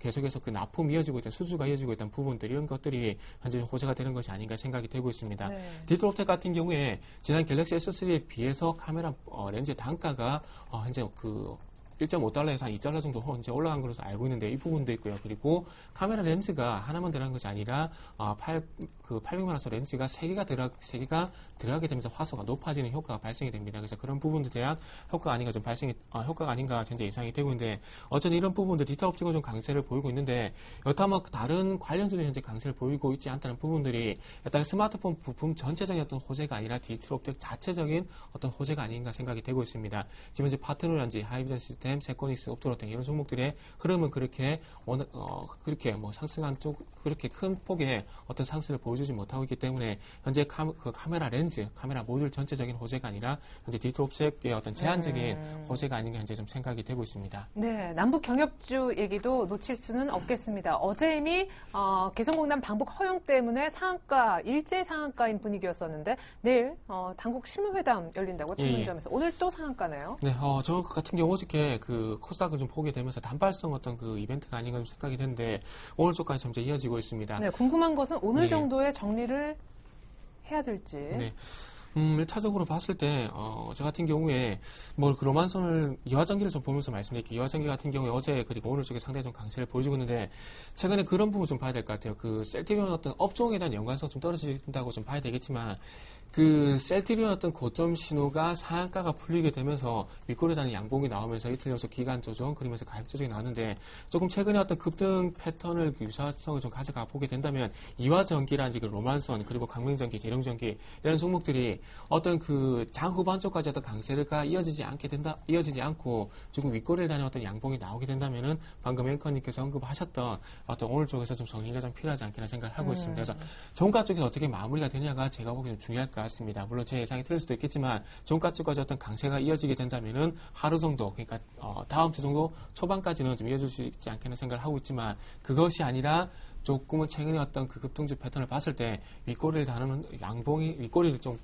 [SPEAKER 3] 계속해서 그 납품이 이어지고 있던 수주가 이어지고 있던 부분들 이런 것들이 현재 호재가 되는 것이 아닌가 생각이 되고 있습니다.
[SPEAKER 1] 네.
[SPEAKER 3] 디지털 옵텍 같은 경우에 지난 갤럭시 S3에 비해서 카메라 렌즈의 단가가 현재 그 1.5달러에서 한 2달러 정도 현재 올라간 것으로 알고 있는데 이 부분도 있고요. 그리고 카메라 렌즈가 하나만 들어간 것이 아니라 800만 화소 렌즈가 3개가 들어가게 되면서 화소가 높아지는 효과가 발생이 됩니다. 그래서 그런 부분들에 대한 효과가 아닌가 현재 예상이 되고 있는데 어쨌든 이런 부분들 디지털 옵틱은 좀 강세를 보이고 있는데 여타뭐 다른 관련주도 현재 강세를 보이고 있지 않다는 부분들이 일단 스마트폰 부품 전체적인 어떤 호재가 아니라 디지털 옵틱 자체적인 어떤 호재가 아닌가 생각이 되고 있습니다. 지금 이제 파트너라든지 하이비전 시스템 세코닉스, 옵토로텍 이런 종목들의 흐름은 그렇게 뭐 상승한 쪽 그렇게 큰 폭의 어떤 상승을 보여주지 못하고 있기 때문에 현재 카메라 렌즈, 카메라 모듈 전체적인 호재가 아니라 현재 디지털 옵틱의 어떤 제한적인 호재가 아닌가 현재 좀 생각이 되고 있습니다.
[SPEAKER 1] 네, 남북 경협주 얘기도 놓칠 수는 없겠습니다. 어제 이미 개성공단 방북 허용 때문에 일제 상한가인 분위기였었는데 내일 당국 실무회담 열린다고 평론점에서 오늘 또 상한가네요.
[SPEAKER 3] 네, 저 같은 경우 어저께 그 코스닥을 좀 보게 되면서 단발성 어떤 그 이벤트가 아닌가 좀 생각이 되는데 오늘 쪽까지 점점 이어지고 있습니다.
[SPEAKER 1] 네, 궁금한 것은 오늘
[SPEAKER 3] 네.
[SPEAKER 1] 정도의 정리를 해야 될지.
[SPEAKER 3] 네. 1차적으로 봤을 때, 저 같은 경우에, 그 로만선을, 이화전기를 좀 보면서 말씀드릴게요. 이화전기 같은 경우에 어제, 그리고 오늘 쪽에 상당히 좀 강세를 보여주고 있는데, 최근에 그런 부분 좀 봐야 될 것 같아요. 그 셀트리온 어떤 업종에 대한 연관성 좀 떨어진다고 좀 봐야 되겠지만, 그 셀트리온 어떤 고점 신호가 상한가가 풀리게 되면서 윗골에 다는 양봉이 나오면서 이틀 연속 기간 조정, 그러면서 가격 조정이 나왔는데, 조금 최근에 어떤 급등 패턴을 유사성을 좀 가져가 보게 된다면, 이화전기라든지 그 로만선, 그리고 강릉전기, 재룡전기, 이런 종목들이 어떤 그 장 후반 쪽까지 어떤 강세가 이어지지 않고 조금 윗꼬리를 다니는 어떤 양봉이 나오게 된다면은 방금 앵커님께서 언급하셨던 어떤 오늘 쪽에서 좀 정리가 좀 필요하지 않겠나 생각을 하고 있습니다. 그래서 종가 쪽에서 어떻게 마무리가 되냐가 제가 보기에는 중요할 것 같습니다. 물론 제 예상이 틀릴 수도 있겠지만 종가 쪽까지 어떤 강세가 이어지게 된다면은 하루 정도, 그러니까 다음 주 정도 초반까지는 좀 이어질 수 있지 않겠나 생각을 하고 있지만 그것이 아니라 조금은 최근에 어떤 그 급등주 패턴을 봤을 때 윗꼬리를 다루는 윗꼬리를 좀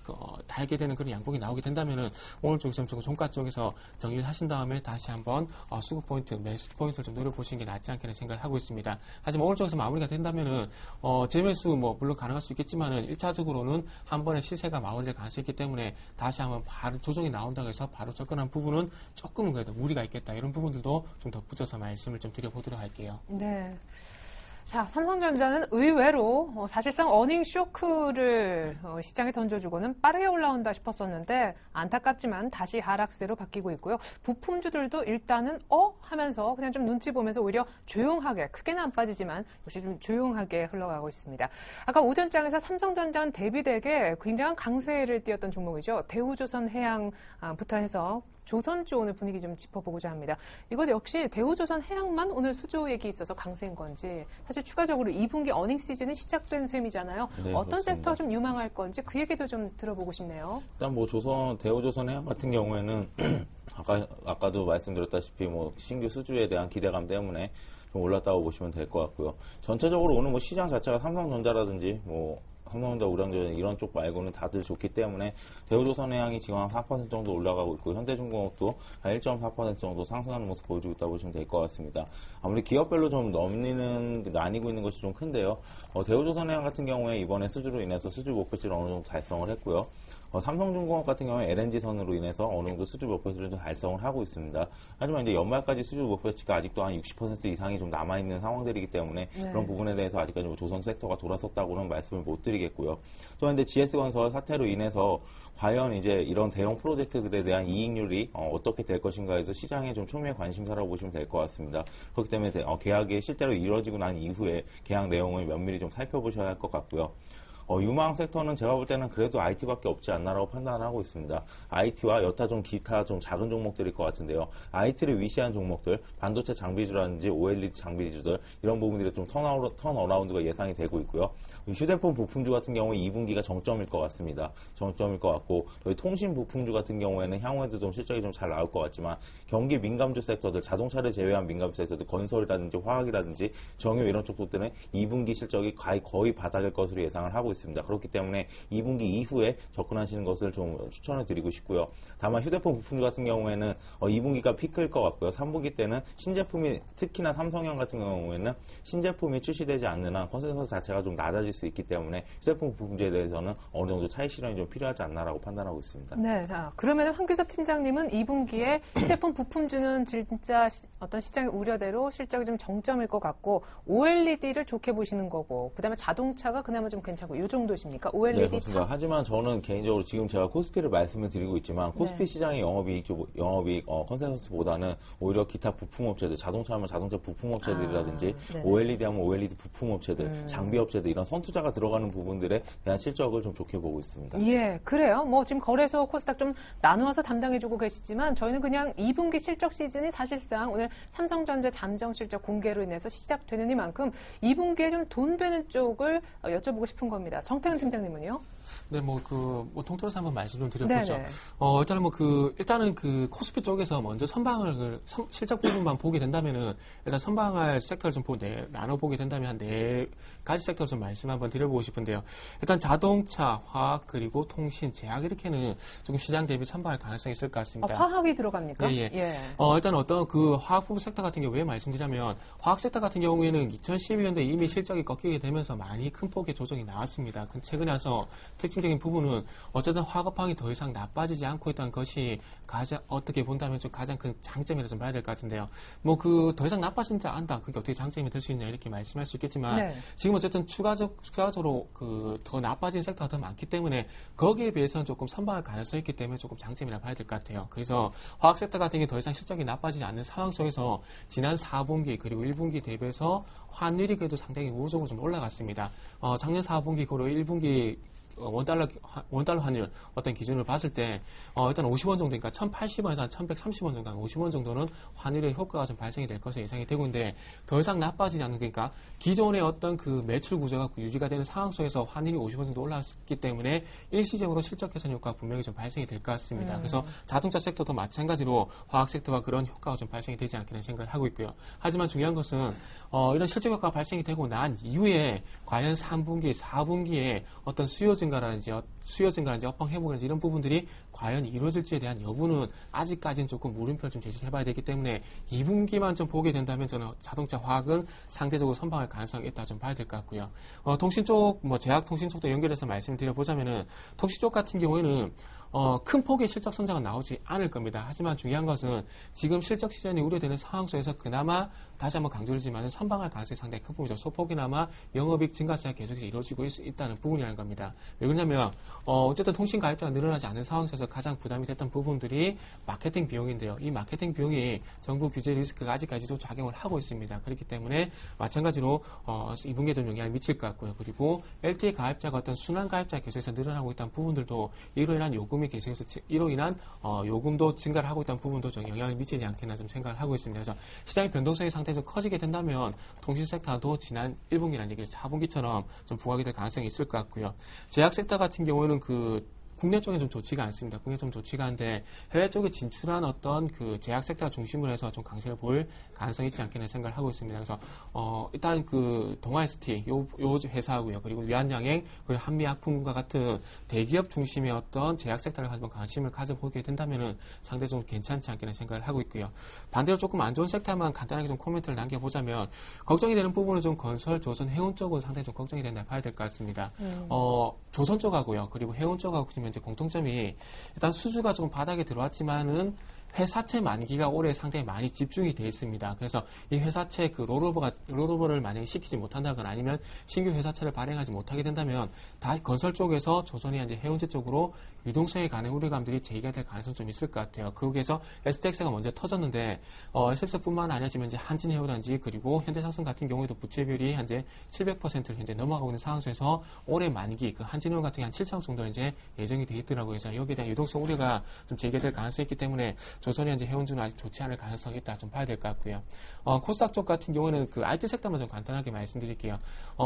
[SPEAKER 3] 달게 되는 그런 양봉이 나오게 된다면은 오늘 쪽에서 종가 쪽에서 정리를 하신 다음에 다시 한번 수급 포인트, 매수 포인트를 좀 노려보시는 게 낫지 않겠나 생각을 하고 있습니다. 하지만 오늘 쪽에서 마무리가 된다면은 재매수 물론 가능할 수 있겠지만은 1차적으로는 한 번에 시세가 마무리될 가능성이 있기 때문에 다시 한번 바로 조정이 나온다고 해서 바로 접근한 부분은 조금은 그래도 무리가 있겠다. 이런 부분들도 좀 덧붙여서 말씀을 좀 드려보도록 할게요.
[SPEAKER 1] 네. 자, 삼성전자는 의외로 사실상 어닝 쇼크를 시장에 던져주고는 빠르게 올라온다 싶었었는데 안타깝지만 다시 하락세로 바뀌고 있고요. 부품주들도 일단은 하면서 그냥 좀 눈치 보면서 오히려 조용하게, 크게는 안 빠지지만 역시 좀 조용하게 흘러가고 있습니다. 아까 오전장에서 삼성전자는 대비되게 굉장한 강세를 띄었던 종목이죠. 대우조선해양부터 해서 조선주 오늘 분위기 좀 짚어보고자 합니다. 이것 역시 대우조선해양만 오늘 수주 얘기 있어서 강세인 건지 사실 추가적으로 2분기 어닝 시즌이 시작된 셈이잖아요.
[SPEAKER 4] 네,
[SPEAKER 1] 어떤
[SPEAKER 4] 그렇습니다.
[SPEAKER 1] 섹터가 좀 유망할 건지 그 얘기도 좀 들어보고 싶네요.
[SPEAKER 4] 일단 뭐 대우조선해양 같은 경우에는 아까도 말씀드렸다시피 뭐 신규 수주에 대한 기대감 때문에 좀 올랐다고 보시면 될 것 같고요. 전체적으로 오늘 뭐 시장 자체가 삼성전자라든지 삼성전자, 우량전 이런 쪽 말고는 다들 좋기 때문에 대우조선해양이 지금 한 4% 정도 올라가고 있고 현대중공업도 한 1.4% 정도 상승하는 모습 보여주고 있다고 보시면 될 것 같습니다. 아무리 기업별로 좀 나뉘고 있는 것이 좀 큰데요. 대우조선해양 같은 경우에 이번에 수주로 인해서 수주 목표치를 어느 정도 달성을 했고요. 삼성중공업 같은 경우에 LNG선으로 인해서 어느 정도 수주 목표치를 좀 달성을 하고 있습니다. 하지만 이제 연말까지 수주 목표치가 아직도 한 60% 이상이 좀 남아있는 상황들이기 때문에 그런 부분에 대해서 아직까지 뭐 조선 섹터가 돌아섰다고는 말씀을 못 드리겠고요. 또한 이제 GS건설 사태로 인해서 과연 이제 이런 대형 프로젝트들에 대한 이익률이 어떻게 될 것인가에서 시장의 좀 초미의 관심사라고 보시면 될 것 같습니다. 그렇기 때문에 계약이 실제로 이루어지고 난 이후에 계약 내용을 면밀히 좀 살펴보셔야 할 것 같고요. 유망 섹터는 제가 볼 때는 그래도 IT밖에 없지 않나라고 판단을 하고 있습니다. IT와 여타 좀 기타 좀 작은 종목들일 것 같은데요. IT를 위시한 종목들, 반도체 장비주라든지 OLED 장비주들 이런 부분들이 좀 턴어라운드가 예상이 되고 있고요. 휴대폰 부품주 같은 경우에 2분기가 정점일 것 같습니다. 정점일 것 같고 통신 부품주 같은 경우에는 향후에도 좀 실적이 좀 잘 나올 것 같지만 경기 민감주 섹터들, 자동차를 제외한 민감주 섹터들, 건설이라든지 화학이라든지 정유 이런 쪽들은 2분기 실적이 거의 바닥일 것으로 예상을 하고 있습니다. 그렇기 때문에 2분기 이후에 접근하시는 것을 좀 추천을 드리고 싶고요. 다만 휴대폰 부품주 같은 경우에는 2분기가 피크일 것 같고요. 3분기 때는 신제품이 특히나 삼성형 같은 경우에는 신제품이 출시되지 않는 한 컨센서스 자체가 좀 낮아질 수 있기 때문에 휴대폰 부품주에 대해서는 어느 정도 차익 실현이 좀 필요하지 않나라고 판단하고 있습니다.
[SPEAKER 1] 네, 자 그러면 황규섭 팀장님은 2분기에 휴대폰 부품주는 진짜 어떤 시장의 우려대로 실적이 좀 정점일 것 같고 OLED를 좋게 보시는 거고 그다음에 자동차가 그나마 좀 괜찮고 이 정도십니까? OLED
[SPEAKER 4] 네, 그렇습니다. 하지만 저는 개인적으로 지금 제가 코스피를 말씀을 드리고 있지만 코스피 시장의 영업이익 컨센서스보다는 오히려 기타 부품업체들, 자동차하면 자동차 부품업체들이라든지 OLED 하면 OLED 부품업체들, 장비업체들 이런 선투자가 들어가는 부분들에 대한 실적을 좀 좋게 보고 있습니다.
[SPEAKER 1] 예, 그래요. 뭐 지금 거래소 코스닥 좀 나누어서 담당해주고 계시지만 저희는 그냥 2분기 실적 시즌이 사실상 오늘 삼성전자 잠정 실적 공개로 인해서 시작되는 이만큼 2분기에 좀 돈 되는 쪽을 여쭤보고 싶은 겁니다. 정태근 팀장님은요?
[SPEAKER 3] 네, 통틀어서 한번 말씀 좀 드려보죠.
[SPEAKER 1] 네네.
[SPEAKER 3] 일단은 코스피 쪽에서 먼저 실적 부분만 보게 된다면은, 일단 선방할 섹터를 좀 나눠보게 된다면 한 4가지 섹터 좀 말씀 한번 드려보고 싶은데요. 일단 자동차, 화학, 그리고 통신, 제약 이렇게는 조금 시장 대비 선방할 가능성이 있을 것 같습니다.
[SPEAKER 1] 화학이 들어갑니까?
[SPEAKER 3] 예. 일단 어떤 화학 부분 섹터 같은 경우 왜 말씀드리자면, 화학 섹터 같은 경우에는 2011년도에 이미 실적이 꺾이게 되면서 많이 큰 폭의 조정이 나왔습니다. 최근에 와서 특징적인 부분은 어쨌든 화학업황이 더 이상 나빠지지 않고 있다는 것이 어떻게 본다면 좀 가장 큰 장점이라고 좀 봐야 될 것 같은데요. 더 이상 나빠진지 안다. 그게 어떻게 장점이 될 수 있냐 이렇게 말씀할 수 있겠지만 지금 어쨌든 추가적으로 더 나빠진 섹터가 더 많기 때문에 거기에 비해서는 조금 선방할 가능성이 있기 때문에 조금 장점이라 봐야 될 것 같아요. 그래서 화학 섹터 같은 게 더 이상 실적이 나빠지지 않는 상황 속에서 지난 4분기 그리고 1분기 대비해서 환율이 그래도 상당히 우호적으로 좀 올라갔습니다. 작년 4분기 그리고 1분기 원달러 환율 어떤 기준을 봤을 때 일단 50원 정도니까 1,080원에서 1,130원 정도, 한 50원 정도는 환율의 효과가 좀 발생이 될 것으로 예상이 되고 있는데 더 이상 나빠지지 않는 그러니까 기존의 어떤 그 매출 구조가 유지가 되는 상황 속에서 환율이 50원 정도 올랐기 때문에 일시적으로 실적 개선 효과가 분명히 좀 발생이 될 것 같습니다. 그래서 자동차 섹터도 마찬가지로 화학 섹터가 그런 효과가 좀 발생이 되지 않겠나 생각을 하고 있고요. 하지만 중요한 것은 이런 실적 효과가 발생이 되고 난 이후에 과연 3분기, 4분기에 어떤 수요 증가라든지 업황 회복이라든지 이런 부분들이 과연 이루어질지에 대한 여부는 아직까지는 조금 물음표를 좀 제시해봐야 되기 때문에 2분기만 좀 보게 된다면 저는 자동차 화학은 상대적으로 선방할 가능성이 있다 좀 봐야 될 것 같고요. 통신 쪽, 제약통신 쪽도 연결해서 말씀을 드려보자면은 통신 쪽 같은 경우에는 큰 폭의 실적 성장은 나오지 않을 겁니다. 하지만 중요한 것은 지금 실적 시전이 우려되는 상황 속에서 그나마 다시 한번 강조드리지만 선방할 가능성이 상당히 큰 부분이죠. 소폭이나마 영업이익 증가세가 계속해서 이루어지고 있다는 부분이라는 겁니다. 왜 그러냐면 어쨌든 통신 가입자가 늘어나지 않는 상황 속에서 가장 부담이 됐던 부분들이 마케팅 비용인데요. 이 마케팅 비용이 정부 규제 리스크가 아직까지도 작용을 하고 있습니다. 그렇기 때문에 마찬가지로 2분기에 좀 영향을 미칠 것 같고요. 그리고 LTE 가입자가 어떤 순환 가입자 계속해서 늘어나고 있다는 부분들도 이로 인한 요금이 계속해서 이로 인한 요금도 증가를 하고 있다는 부분도 좀 영향을 미치지 않겠나 좀 생각을 하고 있습니다. 그래서 시장의 변동성이 상당히 좀 커지게 된다면 통신 섹터도 지난 1분기라는 얘기를 4분기처럼 좀 부각이 될 가능성이 있을 것 같고요. 제약 섹터 같은 경우에는 국내 쪽에 좀 좋지가 않습니다. 국내 좀 좋지가 않은데 해외 쪽에 진출한 어떤 그 제약 섹터가 중심으로 해서 좀 강세를 보일 가능성이 있지 않겠나 생각을 하고 있습니다. 그래서 일단 그 동아ST 요 회사하고요. 그리고 위안양행 그리고 한미약품과 같은 대기업 중심의 어떤 제약 섹터를 한번 관심을 가져보게 된다면은 상대적으로 괜찮지 않겠나 생각을 하고 있고요. 반대로 조금 안 좋은 섹터만 간단하게 좀 코멘트를 남겨보자면 걱정이 되는 부분은 좀 건설, 조선, 해운 쪽은 상당히 좀 걱정이 된다 봐야 될 것 같습니다. 조선 쪽하고요. 그리고 해운 쪽하고 이제 공통점이 일단 수주가 조금 바닥에 들어왔지만은 회사채 만기가 올해 상당히 많이 집중이 되어 있습니다. 그래서 이 회사채 그 롤오버를 만약에 시키지 못한다거나 아니면 신규 회사채를 발행하지 못하게 된다면 다 건설 쪽에서 조선이 이제 해운제 쪽으로 유동성에 관한 우려감들이 제기가 될 가능성이 좀 있을 것 같아요. 거기에서 STX가 먼저 터졌는데 SX뿐만 아니라 지금 이제 한진해운단지 그리고 현대사성 같은 경우에도 부채비율이 현재 700%를 현재 넘어가고 있는 상황 속에서 올해 만기 그 한진해운 같은 게 한 7천 정도 이제 예정이 되어 있더라고요. 그래서 여기에 대한 유동성 우려가 좀 제기가 될 가능성이 있기 때문에 조선이 현재 해운주는 아직 좋지 않을 가능성이 있다 좀 봐야 될 것 같고요. 코스닥 쪽 같은 경우는 그 IT 섹터만 좀 간단하게 말씀드릴게요.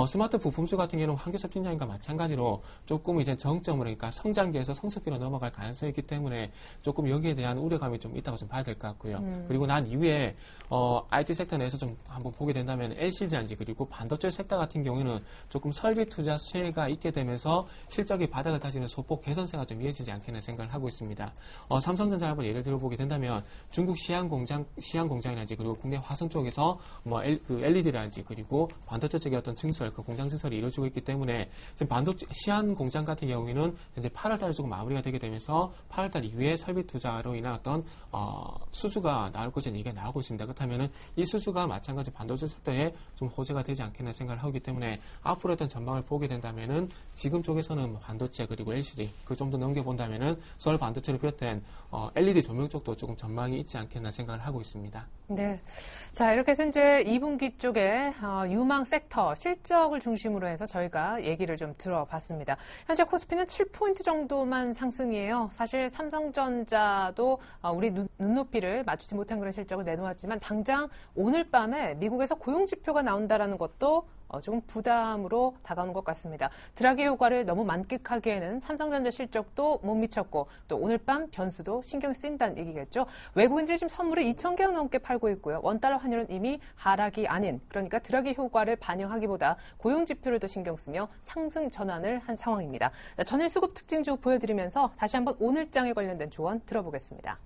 [SPEAKER 3] 스마트 부품주 같은 경우는 환경섭 팀장님과 마찬가지로 조금 이제 정점으로 그러니까 성장기에서 성숙기로 넘어갈 가능성이 있기 때문에 조금 여기에 대한 우려감이 좀 있다고 좀 봐야 될 것 같고요. 그리고 난 이후에 IT 섹터 내에서 좀 한번 보게 된다면 LCD단지 그리고 반도체 섹터 같은 경우에는 조금 설비 투자 수혜가 있게 되면서 실적이 바닥을 다지는 소폭 개선세가 좀 이어지지 않겠나 생각을 하고 있습니다. 삼성전자 한번 예를 들어보게 된다면 중국 시안 공장이라든지 그리고 국내 화성 쪽에서 그 LED라든지 그리고 반도체 쪽의 어떤 증설, 그 공장 증설이 이루어지고 있기 때문에 지금 반도체 시안 공장 같은 경우에는 현재 8월달에 조금 마무리가 되게 되면서 8월달 이후에 설비 투자로 인한 어떤 수주가 나올 것이라는 얘기가 나오고 있습니다. 그렇다면은 이 수주가 마찬가지 반도체 섹터에 좀 호재가 되지 않겠나 생각을 하기 때문에 앞으로 어떤 전망을 보게 된다면은 지금 쪽에서는 반도체 그리고 LCD 그 좀 더 넘겨본다면은 서울 반도체를 비롯한 LED 조명 쪽도 조금 전망이 있지 않겠나 생각을 하고 있습니다.
[SPEAKER 1] 네. 자, 이렇게 해서 이제 2분기 쪽에 유망 섹터 실적을 중심으로 해서 저희가 얘기를 좀 들어봤습니다. 현재 코스피는 7포인트 정도만 상승이에요. 사실 삼성전자도 우리 눈높이를 맞추지 못한 그런 실적을 내놓았지만 당장 오늘 밤에 미국에서 고용지표가 나온다라는 것도 조금 부담으로 다가오는 것 같습니다. 드라기 효과를 너무 만끽하기에는 삼성전자 실적도 못 미쳤고 또 오늘 밤 변수도 신경 쓰인다는 얘기겠죠. 외국인들이 지금 선물을 2,000개가 넘게 팔고 있고요. 원달러 환율은 이미 하락이 아닌 그러니까 드라기 효과를 반영하기보다 고용지표를 더 신경 쓰며 상승 전환을 한 상황입니다. 전일 수급 특징주 보여드리면서 다시 한번 오늘장에 관련된 조언 들어보겠습니다.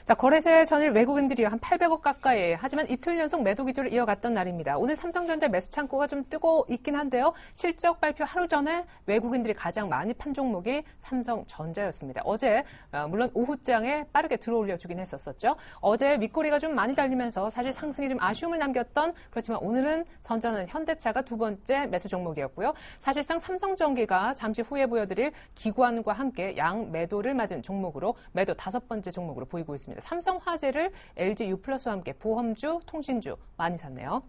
[SPEAKER 1] 자, 거래세 전일 외국인들이 한 800억 가까이 하지만 이틀 연속 매도 기조를 이어갔던 날입니다. 오늘 삼성전자 매수 창고가 좀 뜨고 있긴 한데요. 실적 발표 하루 전에 외국인들이 가장 많이 판 종목이 삼성전자였습니다. 어제 물론 오후장에 빠르게 들어올려주긴 했었죠. 어제 윗꼬리가 좀 많이 달리면서 사실 상승이 좀 아쉬움을 남겼던 그렇지만 오늘은 선전은 현대차가 두 번째 매수 종목이었고요. 사실상 삼성전기가 잠시 후에 보여드릴 기관과 함께 양 매도를 맞은 종목으로 매도 5번째 종목으로 보이고 있습니다. 삼성화재를 LG U+와 함께 보험주, 통신주 많이 샀네요.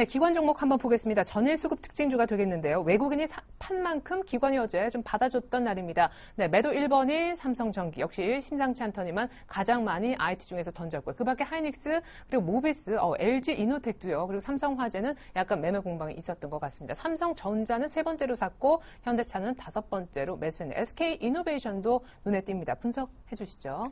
[SPEAKER 1] 네, 기관 종목 한번 보겠습니다. 전일 수급 특징주가 되겠는데요. 외국인이 판 만큼 기관이 어제 좀 받아줬던 날입니다. 네, 매도 1번이 삼성전기. 역시 심상치 않더니만 가장 많이 IT 중에서 던졌고요. 그 밖에 하이닉스, 그리고 모비스, LG 이노텍도요. 그리고 삼성화재는 약간 매매 공방이 있었던 것 같습니다. 삼성전자는 3번째로 샀고, 현대차는 5번째로 매수했네요. SK 이노베이션도 눈에 띕니다. 분석해 주시죠.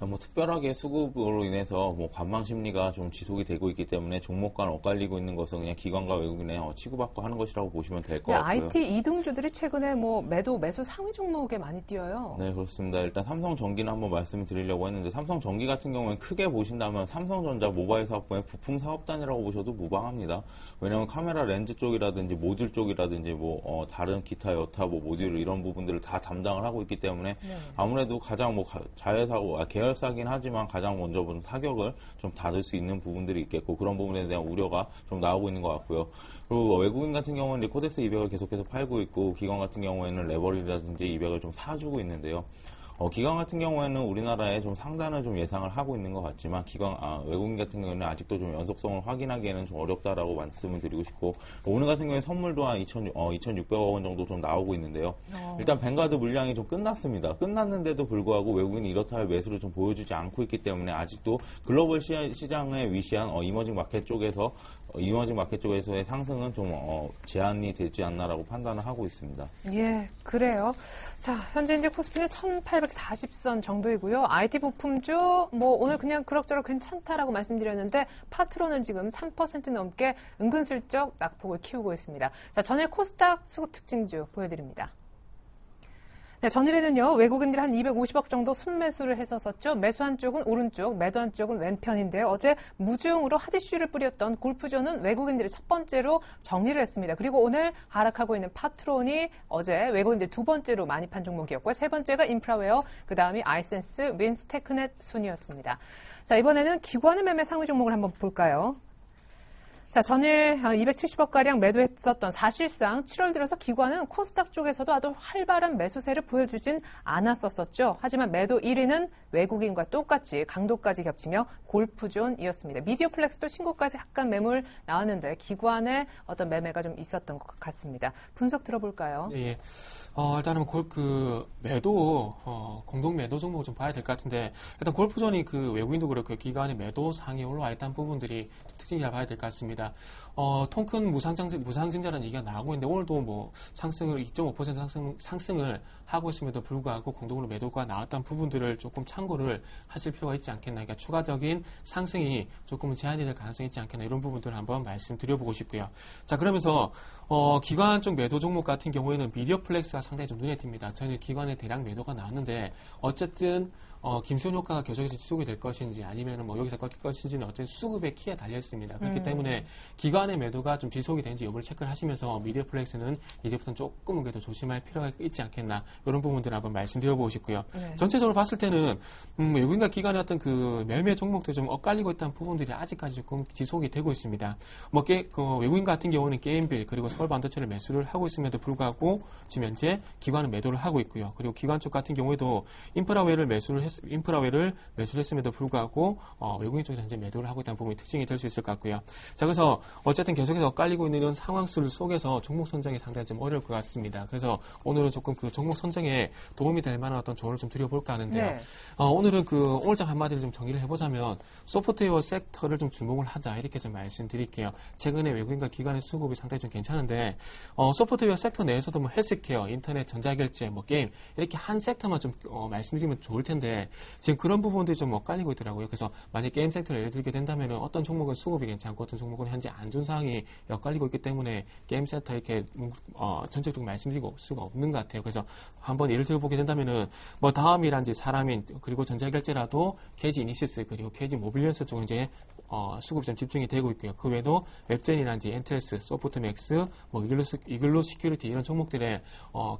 [SPEAKER 4] 뭐 특별하게 수급으로 인해서 뭐 관망 심리가 좀 지속이 되고 있기 때문에 종목 간 엇갈리고 있는 것은 그냥 기관과 외국인의 치고받고 하는 것이라고 보시면 될 것 같고요.
[SPEAKER 1] IT 이등주들이 최근에 뭐 매수 상위 종목에 많이 뛰어요.
[SPEAKER 4] 네, 그렇습니다. 일단 삼성전기는 한번 말씀을 드리려고 했는데 삼성전기 같은 경우는 크게 보신다면 삼성전자 모바일 사업부의 부품 사업단이라고 보셔도 무방합니다. 왜냐하면 카메라 렌즈 쪽이라든지 모듈 쪽이라든지 뭐 다른 기타 여타 뭐 모듈 이런 부분들을 다 담당을 하고 있기 때문에 아무래도 가장 뭐 자회사고 계열사긴 하지만 가장 먼저 본 타격을 좀 받을 수 있는 부분들이 있겠고 그런 부분에 대한 우려가 좀 나오고 있는 것 같고요. 그리고 외국인 같은 경우는 코덱스 200을 계속해서 팔고 있고 기관 같은 경우에는 레버리라든지 200을 좀 사주고 있는데요. 기관 같은 경우에는 우리나라에 좀 상단을 좀 예상을 하고 있는 것 같지만 외국인 같은 경우에는 아직도 좀 연속성을 확인하기에는 좀 어렵다라고 말씀을 드리고 싶고 오늘 같은 경우에 선물도 한 2,600억 원 정도 좀 나오고 있는데요. 일단 뱅가드 물량이 좀 끝났습니다. 끝났는데도 불구하고 외국인이 이렇다 할 매수를 좀 보여주지 않고 있기 때문에 아직도 글로벌 시장에 위시한 이머징 마켓 쪽에서의 상승은 좀 제한이 되지 않나라고 판단을 하고 있습니다.
[SPEAKER 1] 예, 그래요. 자, 현재 이제 코스피는 1840선 정도이고요. IT 부품주 뭐 오늘 그냥 그럭저럭 괜찮다라고 말씀드렸는데 파트론은 지금 3% 넘게 은근슬쩍 낙폭을 키우고 있습니다. 자, 전일 코스닥 수급 특징주 보여드립니다. 네, 전일에는요, 외국인들이 한 250억 정도 순매수를 했었었죠. 매수한 쪽은 오른쪽, 매도한 쪽은 왼편인데요. 어제 무중으로 핫이슈를 뿌렸던 골프존은 외국인들이 첫 번째로 정리를 했습니다. 그리고 오늘 하락하고 있는 파트론이 어제 외국인들 두 번째로 많이 판 종목이었고요. 세 번째가 인프라웨어, 그 다음이 아이센스, 윈스, 테크넷 순이었습니다. 자, 이번에는 기관의 매매 상위 종목을 한번 볼까요? 자, 전일 270억가량 매도했었던 사실상 7월 들어서 기관은 코스닥 쪽에서도 아주 활발한 매수세를 보여주진 않았었죠. 하지만 매도 1위는 외국인과 똑같이 강도까지 겹치며 골프존이었습니다. 미디어플렉스도 신고까지 약간 매물 나왔는데 기관의 어떤 매매가 좀 있었던 것 같습니다. 분석 들어볼까요?
[SPEAKER 3] 예. 일단은 공동 매도 종목을 좀 봐야 될 것 같은데, 일단 골프존이 외국인도 그렇고 기관의 매도 상에 올라와 있다는 부분들이 특징이라 봐야 될 것 같습니다. 통큰 무상증자라는 얘기가 나오고 있는데, 오늘도 뭐 상승을 2.5% 상승을 하고 있음에도 불구하고 공동으로 매도가 나왔다는 부분들을 조금 참고를 하실 필요가 있지 않겠나. 그러니까 추가적인 상승이 조금은 제한이 될 가능성이 있지 않겠나. 이런 부분들을 한번 말씀드려보고 싶고요. 자, 그러면서 기관 쪽 매도 종목 같은 경우에는 미디어플렉스가 상당히 좀 눈에 띕니다. 저희는 기관의 대량 매도가 나왔는데 어쨌든 김수현 효과가 계속해서 지속이 될 것인지 아니면 뭐 여기서 꺾일 것인지는 어쨌든 수급의 키에 달려 있습니다. 그렇기 때문에 기관의 매도가 좀 지속이 되는지 여부를 체크를 하시면서 미디어플렉스는 이제부터는 조금은 그래도 조심할 필요가 있지 않겠나. 이런 부분들을 한번 말씀드려보고 싶고요. 네. 전체적으로 봤을 때는 외국인과 기관의 어떤 매매 종목도 좀 엇갈리고 있다는 부분들이 아직까지 조금 지속이 되고 있습니다. 외국인 같은 경우는 게임빌 그리고 서울반도체를 매수를 하고 있음에도 불구하고 지금 현재 기관은 매도를 하고 있고요. 그리고 기관 쪽 같은 경우에도 인프라웨어를 매수를 했음에도 불구하고 외국인 쪽에서 현재 매도를 하고 있다는 부분이 특징이 될 수 있을 것 같고요. 자, 그래서 어쨌든 계속해서 엇갈리고 있는 이런 상황 속에서 종목 선정이 상당히 좀 어려울 것 같습니다. 그래서 오늘은 조금 종목 선정에 도움이 될 만한 어떤 조언을 좀 드려볼까 하는데요. 네. 오늘은 오늘장 한마디를 좀 정리를 해보자면 소프트웨어 섹터를 좀 주목을 하자 이렇게 좀 말씀드릴게요. 최근에 외국인과 기관의 수급이 상당히 좀 괜찮은데 소프트웨어 섹터 내에서도 뭐 헬스케어, 인터넷, 전자결제, 뭐 게임 이렇게 한 섹터만 좀 말씀드리면 좋을 텐데 지금 그런 부분들이 좀 엇갈리고 있더라고요. 그래서 만약 게임 섹터를 예를 들게 된다면 어떤 종목은 수급이 괜찮고 어떤 종목은 현재 안 좋은 상황이 엇갈리고 있기 때문에 게임 섹터 이렇게 전체적으로 말씀드리고 수가 없는 것 같아요. 그래서 한번 예를 들어보게 된다면은 뭐 다음이란지 사람인 그리고 전자결제라도 KG 이니시스 그리고 KG 모빌리언스 쪽은 이제 수급이 좀 집중이 되고 있고요. 그 외에도 웹젠이란지 엔트레스, 소프트맥스, 뭐 이글로 시큐리티 이런 종목들의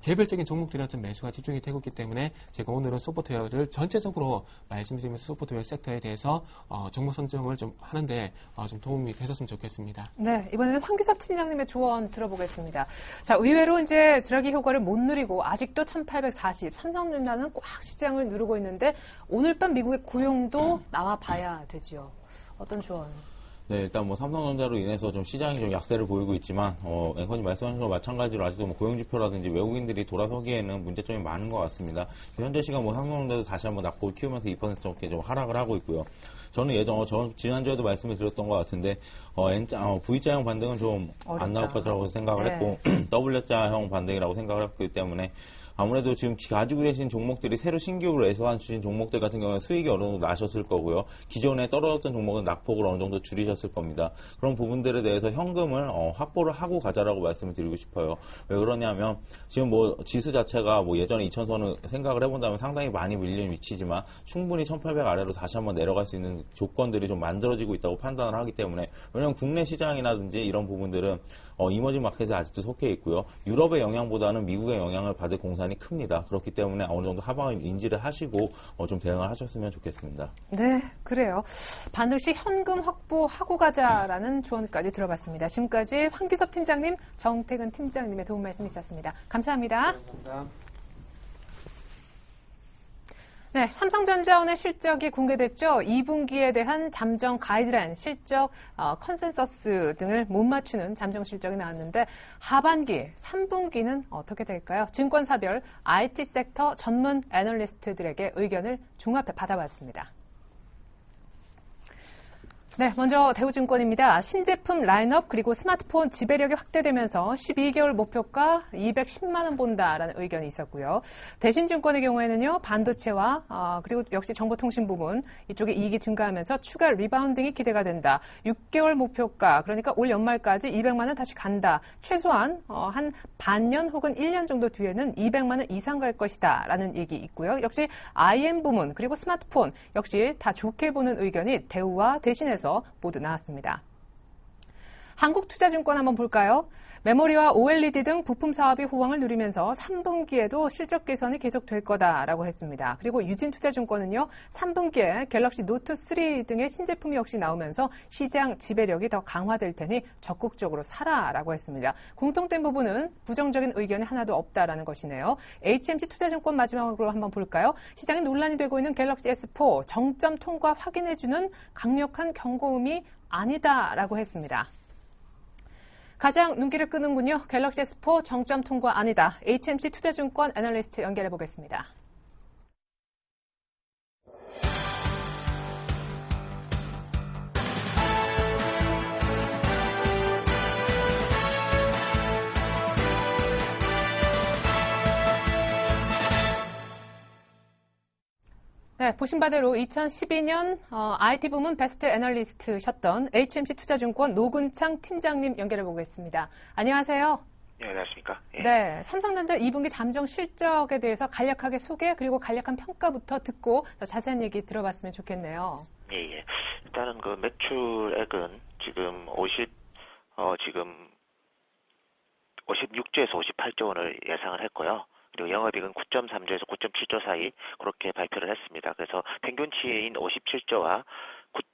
[SPEAKER 3] 개별적인 종목들의 어떤 매수가 집중이 되고 있기 때문에 제가 오늘은 소프트웨어를 전체적으로 말씀드리면서 소프트웨어 섹터에 대해서 종목 선정을 좀 하는데 좀 도움이 되셨으면 좋겠습니다.
[SPEAKER 1] 네, 이번에는 황규섭 팀장님의 조언 들어보겠습니다. 자, 의외로 이제 드라기 효과를 못 누리고 아직도 1840, 삼성전자는 꽉 시장을 누르고 있는데 오늘 밤 미국의 고용도 나와 봐야 되지요. 어떤 조언?
[SPEAKER 4] 네, 일단 뭐 삼성전자로 인해서 좀 시장이 좀 약세를 보이고 있지만, 앵커님 말씀하신 것과 마찬가지로 아직도 뭐 고용지표라든지 외국인들이 돌아서기에는 문제점이 많은 것 같습니다. 현재 시간 뭐 삼성전자도 다시 한번 낙폭을 키우면서 2% 정도 좀 하락을 하고 있고요. 저는 지난주에도 말씀을 드렸던 것 같은데, V자형 반등은 좀 안 나올 거라고 생각을 했고, W자형 반등이라고 생각을 했기 때문에, 아무래도 지금 가지고 계신 종목들이 새로 신규로 애소한 주신 종목들 같은 경우는 수익이 어느 정도 나셨을 거고요. 기존에 떨어졌던 종목은 낙폭을 어느 정도 줄이셨을 겁니다. 그런 부분들에 대해서 현금을 확보를 하고 가자라고 말씀을 드리고 싶어요. 왜 그러냐면 지금 뭐 지수 자체가 뭐 예전에 2000선을 생각을 해본다면 상당히 많이 밀린 위치지만 충분히 1800 아래로 다시 한번 내려갈 수 있는 조건들이 좀 만들어지고 있다고 판단을 하기 때문에, 왜냐하면 국내 시장이라든지 이런 부분들은 이머징 마켓에 아직도 속해 있고요. 유럽의 영향보다는 미국의 영향을 받을 공산이 큽니다. 그렇기 때문에 어느 정도 하방을 인지를 하시고 좀 대응을 하셨으면 좋겠습니다.
[SPEAKER 1] 네, 그래요. 반드시 현금 확보하고 가자라는 조언까지 들어봤습니다. 지금까지 황규섭 팀장님, 정태근 팀장님의 도움 말씀 있었습니다. 감사합니다.
[SPEAKER 3] 감사합니다.
[SPEAKER 1] 네, 삼성전자 오늘 실적이 공개됐죠. 2분기에 대한 잠정 가이드라인, 실적, 컨센서스 등을 못 맞추는 잠정 실적이 나왔는데 하반기, 3분기는 어떻게 될까요? 증권사별 IT 섹터 전문 애널리스트들에게 의견을 종합해 받아봤습니다. 네, 먼저 대우증권입니다. 신제품 라인업 그리고 스마트폰 지배력이 확대되면서 12개월 목표가 210만 원 본다라는 의견이 있었고요. 대신증권의 경우에는요, 반도체와 그리고 역시 정보통신 부분 이쪽에 이익이 증가하면서 추가 리바운딩이 기대가 된다. 6개월 목표가 그러니까 올 연말까지 200만 원 다시 간다. 최소한 한 반년 혹은 1년 정도 뒤에는 200만 원 이상 갈 것이다라는 얘기 있고요. 역시 IM 부문 그리고 스마트폰 역시 다 좋게 보는 의견이 대우와 대신에서 모두 나왔습니다. 한국투자증권 한번 볼까요? 메모리와 OLED 등 부품 사업이 호황을 누리면서 3분기에도 실적 개선이 계속될 거다라고 했습니다. 그리고 유진투자증권은요, 3분기에 갤럭시 노트 3 등의 신제품이 역시 나오면서 시장 지배력이 더 강화될 테니 적극적으로 사라라고 했습니다. 공통된 부분은 부정적인 의견이 하나도 없다라는 것이네요. HMC 투자증권 마지막으로 한번 볼까요? 시장에 논란이 되고 있는 갤럭시 S4 정점 통과 확인해주는 강력한 경고음이 아니다라고 했습니다. 가장 눈길을 끄는군요. 갤럭시 S4 정점 통과 아니다. HMC 투자증권 애널리스트 연결해 보겠습니다. 네, 보신 바대로 2012년 IT 부문 베스트 애널리스트셨던 HMC 투자증권 노근창 팀장님 연결해 보겠습니다. 안녕하세요.
[SPEAKER 6] 네, 안녕하십니까. 예.
[SPEAKER 1] 네, 삼성전자 2분기 잠정 실적에 대해서 간략하게 소개 그리고 간략한 평가부터 듣고 더 자세한 얘기 들어봤으면 좋겠네요.
[SPEAKER 6] 예. 일단은 그 매출액은 지금 56조에서 58조 원을 예상을 했고요. 그리고 영업이익은 9.3조에서 9.7조 사이 그렇게 발표를 했습니다. 그래서 평균치인 57조와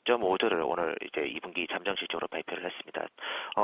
[SPEAKER 6] 9.5조를 오늘 이제 2분기 잠정 실적으로 발표를 했습니다.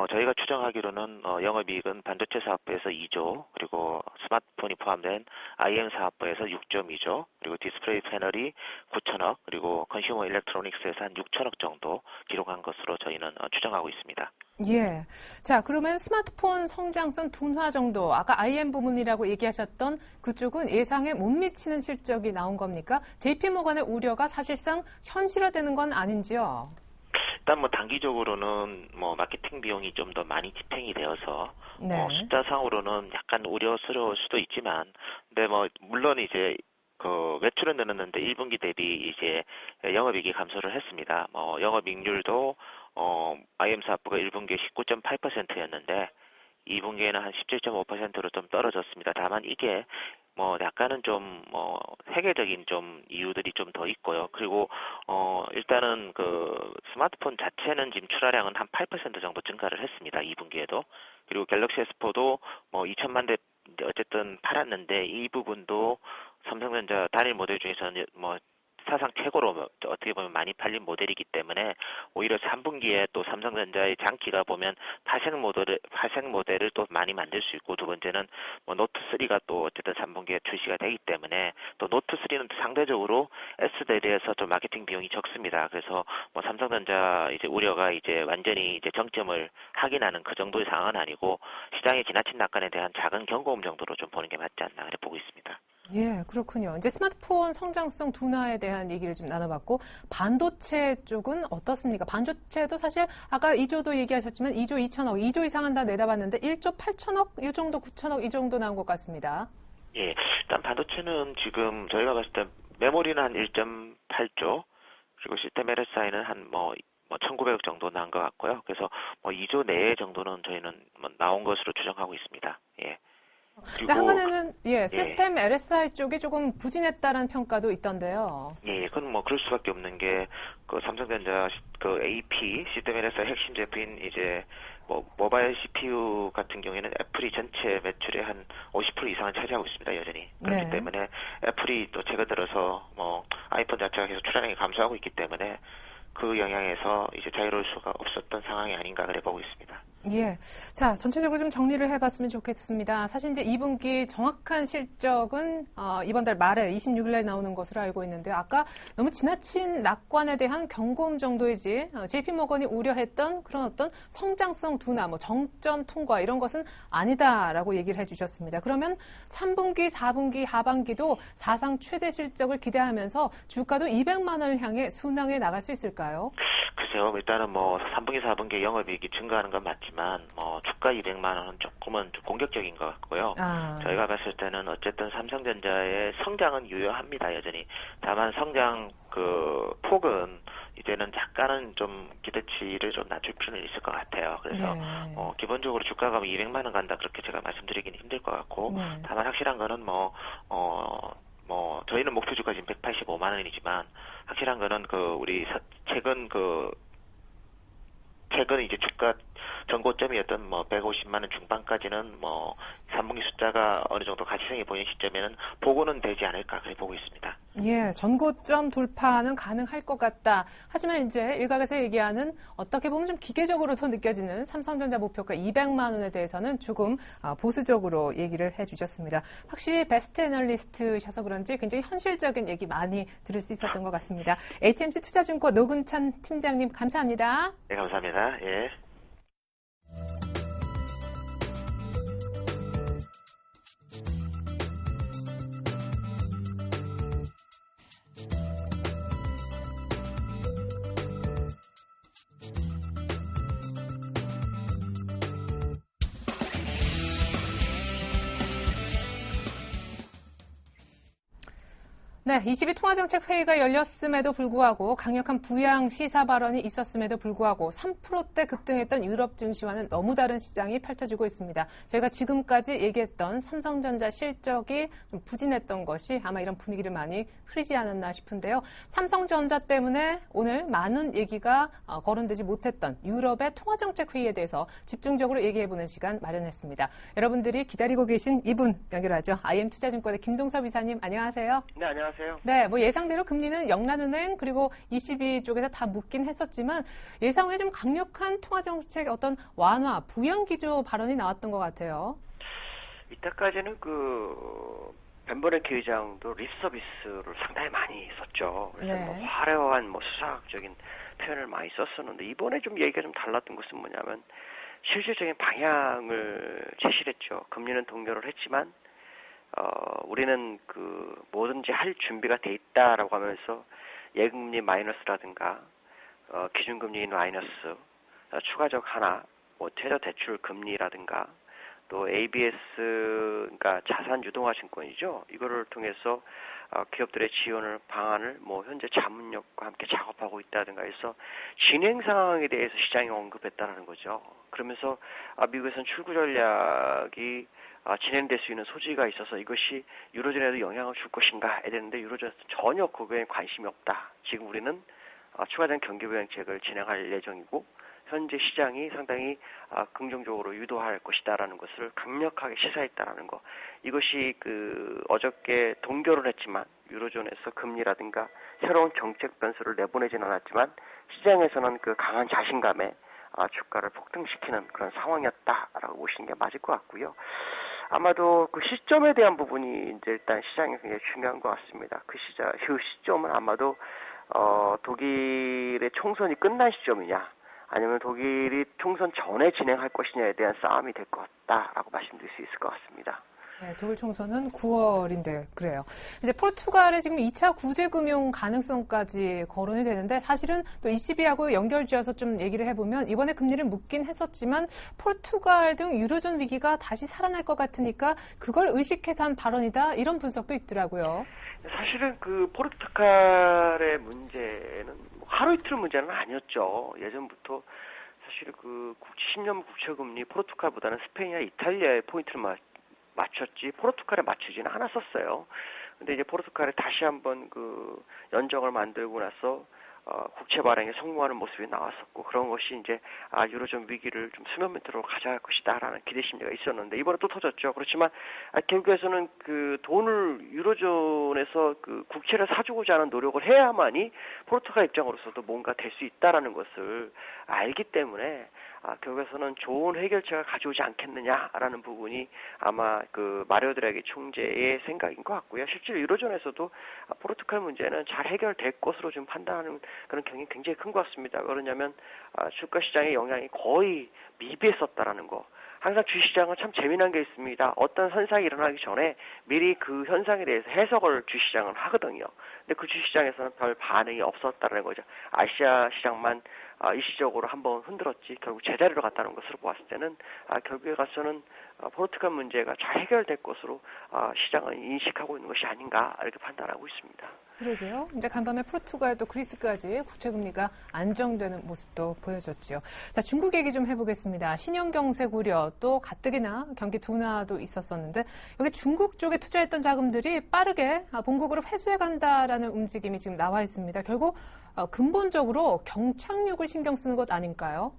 [SPEAKER 6] 저희가 추정하기로는 영업이익은 반도체 사업부에서 2조, 그리고 스마트폰이 포함된 IM 사업부에서 6.2조, 그리고 디스플레이 패널이 9천억, 그리고 컨슈머 일렉트로닉스에서 한 6천억 정도 기록한 것으로 저희는 추정하고 있습니다.
[SPEAKER 1] 예. 자, 그러면 스마트폰 성장성 둔화 정도, 아까 IM 부문이라고 얘기하셨던 그쪽은 예상에 못 미치는 실적이 나온 겁니까? JP모건의 우려가 사실상 현실화되는 건 아닌지요?
[SPEAKER 6] 일단 뭐 단기적으로는 뭐 마케팅 비용이 좀 더 많이 집행이 되어서
[SPEAKER 1] 네.
[SPEAKER 6] 숫자상으로는 약간 우려스러울 수도 있지만, 근데 뭐 물론 이제 그 매출은 늘었는데 1분기 대비 이제 영업이익이 감소를 했습니다. 영업이익률도 IM 사업부가 1분기에 19.8%였는데 2분기에는 한 17.5%로 좀 떨어졌습니다. 다만 이게 뭐 약간은 좀 세계적인 좀 이유들이 좀 더 있고요. 그리고 일단은 그 스마트폰 자체는 지금 출하량은 한 8% 정도 증가를 했습니다. 2분기에도. 그리고 갤럭시 S4도 2천만 대 어쨌든 팔았는데 이 부분도 삼성전자 단일 모델 중에서는 사상 최고로 어떻게 보면 많이 팔린 모델이기 때문에 오히려 3분기에 또 삼성전자의 장기가 보면 파생 모델을 또 많이 만들 수 있고, 두 번째는 뭐 노트 3가 또 어쨌든 3분기에 출시가 되기 때문에 또 노트 3는 상대적으로 S대에 대해서 좀 마케팅 비용이 적습니다. 그래서 뭐 삼성전자 이제 우려가 이제 완전히 이제 정점을 확인하는 그 정도의 상황은 아니고 시장의 지나친 낙관에 대한 작은 경고음 정도로 좀 보는 게 맞지 않나 그래 보고 있습니다.
[SPEAKER 1] 예, 그렇군요. 이제 스마트폰 성장성 둔화에 대한 얘기를 좀 나눠봤고, 반도체 쪽은 어떻습니까? 반도체도 사실 아까 2조도 얘기하셨지만 2조 2천억, 2조 이상 한다 내다봤는데 1조 8천억, 이 정도 9천억 이 정도 나온 것 같습니다.
[SPEAKER 6] 예, 일단 반도체는 지금 저희가 봤을 때 메모리는 한 1.8조, 그리고 시스템 LSI는 한 1,900억 정도 난 것 같고요. 그래서 2조 내외 정도는 저희는 나온 것으로 추정하고 있습니다. 예. 그리고
[SPEAKER 1] 한간에는 시스템 LSI 쪽이 조금 부진했다는 평가도 있던데요.
[SPEAKER 6] 예, 그건 뭐 그럴 수밖에 없는 게 그 삼성전자 그 AP 시스템 LSI 핵심 제품인 이제 모바일 CPU 같은 경우에는 애플이 전체 매출의 한 50% 이상을 차지하고 있습니다, 여전히. 그렇기 때문에 애플이 또 최근 들어서 아이폰 자체가 계속 출하량이 감소하고 있기 때문에 그 영향에서 이제 자유로울 수가 없었던 상황이 아닌가 그래 보고 있습니다.
[SPEAKER 1] 예. 자, 전체적으로 좀 정리를 해봤으면 좋겠습니다. 사실 이제 2분기 정확한 실적은 이번 달 말에 26일에 나오는 것으로 알고 있는데, 아까 너무 지나친 낙관에 대한 경고음 정도이지 JP모건이 우려했던 그런 어떤 성장성 둔화, 정점 통과 이런 것은 아니다라고 얘기를 해주셨습니다. 그러면 3분기, 4분기, 하반기도 사상 최대 실적을 기대하면서 주가도 200만 원을 향해 순항해 나갈 수 있을까요?
[SPEAKER 6] 글쎄요, 일단은 3분기, 4분기 영업이익이 증가하는 건 맞지만 주가 200만 원은 조금은 좀 공격적인 것 같고요. 저희가 봤을 때는 어쨌든 삼성전자의 성장은 유효합니다, 여전히. 다만 성장 그 폭은 이제는 약간은 좀 기대치를 좀 낮출 필요는 있을 것 같아요. 그래서 기본적으로 주가가 200만 원 간다 그렇게 제가 말씀드리기는 힘들 것 같고, 다만 확실한 거는 저희는 목표 주가 지금 185만 원이지만 확실한 거는 우리 최근 이제 주가 전고점이었던 150만 원 중반까지는 3분기 숫자가 어느 정도 가치성이 보이는 시점에는 보고는 되지 않을까 그렇게 보고 있습니다.
[SPEAKER 1] 예, 전고점 돌파는 가능할 것 같다. 하지만 이제 일각에서 얘기하는 어떻게 보면 좀 기계적으로도 느껴지는 삼성전자 목표가 200만 원에 대해서는 조금 보수적으로 얘기를 해주셨습니다. 확실히 베스트 애널리스트셔서 그런지 굉장히 현실적인 얘기 많이 들을 수 있었던 것 같습니다. HMC 투자증권 노근찬 팀장님 감사합니다.
[SPEAKER 6] 네, 감사합니다. 예.
[SPEAKER 1] 네, 22 통화정책회의가 열렸음에도 불구하고 강력한 부양 시사 발언이 있었음에도 불구하고 3%대 급등했던 유럽 증시와는 너무 다른 시장이 펼쳐지고 있습니다. 저희가 지금까지 얘기했던 삼성전자 실적이 좀 부진했던 것이 아마 이런 분위기를 많이 흐리지 않았나 싶은데요. 삼성전자 때문에 오늘 많은 얘기가 거론되지 못했던 유럽의 통화정책회의에 대해서 집중적으로 얘기해보는 시간 마련했습니다. 여러분들이 기다리고 계신 이분 연결하죠. IM투자증권의 김동섭 이사님 안녕하세요.
[SPEAKER 7] 네, 안녕하세요.
[SPEAKER 1] 네, 예상대로 금리는 영란은행 그리고 ECB 쪽에서 다 묶긴 했었지만 예상 외에 좀 강력한 통화정책 어떤 완화, 부양 기조 발언이 나왔던 것 같아요.
[SPEAKER 7] 이때까지는 벤버랭키 의장도 립 서비스를 상당히 많이 썼죠. 그래서 화려한 수사학적인 표현을 많이 썼었는데 이번에 좀 얘기가 좀 달랐던 것은 뭐냐면 실질적인 방향을 제시를 했죠. 금리는 동결을 했지만 우리는 뭐든지 할 준비가 돼 있다라고 하면서 예금리 마이너스라든가 기준금리 마이너스 추가적 하나 최저 대출 금리라든가 또 ABS 그러니까 자산 유동화 증권이죠. 이거를 통해서 기업들의 지원을 방안을 현재 자문력과 함께 작업하고 있다든가 해서 진행 상황에 대해서 시장이 언급했다라는 거죠. 그러면서 미국에서는 출구 전략이 진행될 수 있는 소지가 있어서 이것이 유로존에도 영향을 줄 것인가 해야 되는데 유로존에서 전혀 그거에 관심이 없다. 지금 우리는 추가된 경기 부양책을 진행할 예정이고 현재 시장이 상당히 긍정적으로 유도할 것이다라는 것을 강력하게 시사했다라는 거. 이것이 어저께 동결을 했지만 유로존에서 금리라든가 새로운 정책 변수를 내보내지는 않았지만 시장에서는 그 강한 자신감에 주가를 폭등시키는 그런 상황이었다라고 보시는 게 맞을 것 같고요. 아마도 그 시점에 대한 부분이 이제 일단 시장이 굉장히 중요한 것 같습니다. 그 시점은 아마도 독일의 총선이 끝난 시점이냐, 아니면 독일이 총선 전에 진행할 것이냐에 대한 싸움이 될 것 같다라고 말씀드릴 수 있을 것 같습니다.
[SPEAKER 1] 네, 독일 총선은 9월인데 그래요. 이제 포르투갈의 지금 2차 구제금융 가능성까지 거론이 되는데 사실은 또 ECB하고 연결지어서 좀 얘기를 해보면 이번에 금리를 묶긴 했었지만 포르투갈 등 유로존 위기가 다시 살아날 것 같으니까 그걸 의식해서 한 발언이다 이런 분석도 있더라고요.
[SPEAKER 7] 사실은 그 포르투갈의 문제는 하루 이틀 문제는 아니었죠. 예전부터 사실 그 10년 국채금리 포르투갈보다는 스페인이나 이탈리아의 포인트를 맞췄지 포르투갈에 맞추지는 않았었어요. 근데 이제 포르투갈에 다시 한번 그 연정을 만들고 나서 국채 발행에 성공하는 모습이 나왔었고, 그런 것이 이제 유로존 위기를 좀 수면 밑으로 가져갈 것이다라는 기대 심리가 있었는데 이번에 또 터졌죠. 그렇지만 결국에서는 그 돈을 유로존에서 그 국채를 사주고자 하는 노력을 해야만이 포르투갈 입장으로서도 뭔가 될 수 있다라는 것을 알기 때문에 결국에서는 좋은 해결책을 가져오지 않겠느냐라는 부분이 아마 그 마리오 드라기 총재의 생각인 것 같고요. 실제로 유로존에서도 포르투갈 문제는 잘 해결될 것으로 좀 판단하는 그런 경향이 굉장히 큰 것 같습니다. 그러냐면 주가 시장의 영향이 거의 미비했었다라는 거. 항상 주시장은 참 재미난 게 있습니다. 어떤 현상이 일어나기 전에 미리 그 현상에 대해서 해석을 주시장은 하거든요. 근데 그 주시장에서는 별 반응이 없었다는 거죠. 아시아 시장만 일시적으로 한번 흔들었지 결국 제자리로 갔다는 것으로 보았을 때는 결국에 가서는 포르투갈 문제가 잘 해결될 것으로 시장은 인식하고 있는 것이 아닌가 이렇게 판단하고 있습니다.
[SPEAKER 1] 그러게요. 이제 간밤에 포르투갈 또 그리스까지 국채금리가 안정되는 모습도 보여줬죠. 자, 중국 얘기 좀 해보겠습니다. 신용경색 우려 또 가뜩이나 경기 둔화도 있었었는데 여기 중국 쪽에 투자했던 자금들이 빠르게 본국으로 회수해간다라는 움직임이 지금 나와 있습니다. 결국 근본적으로 경착륙을 신경 쓰는 것 아닌가요?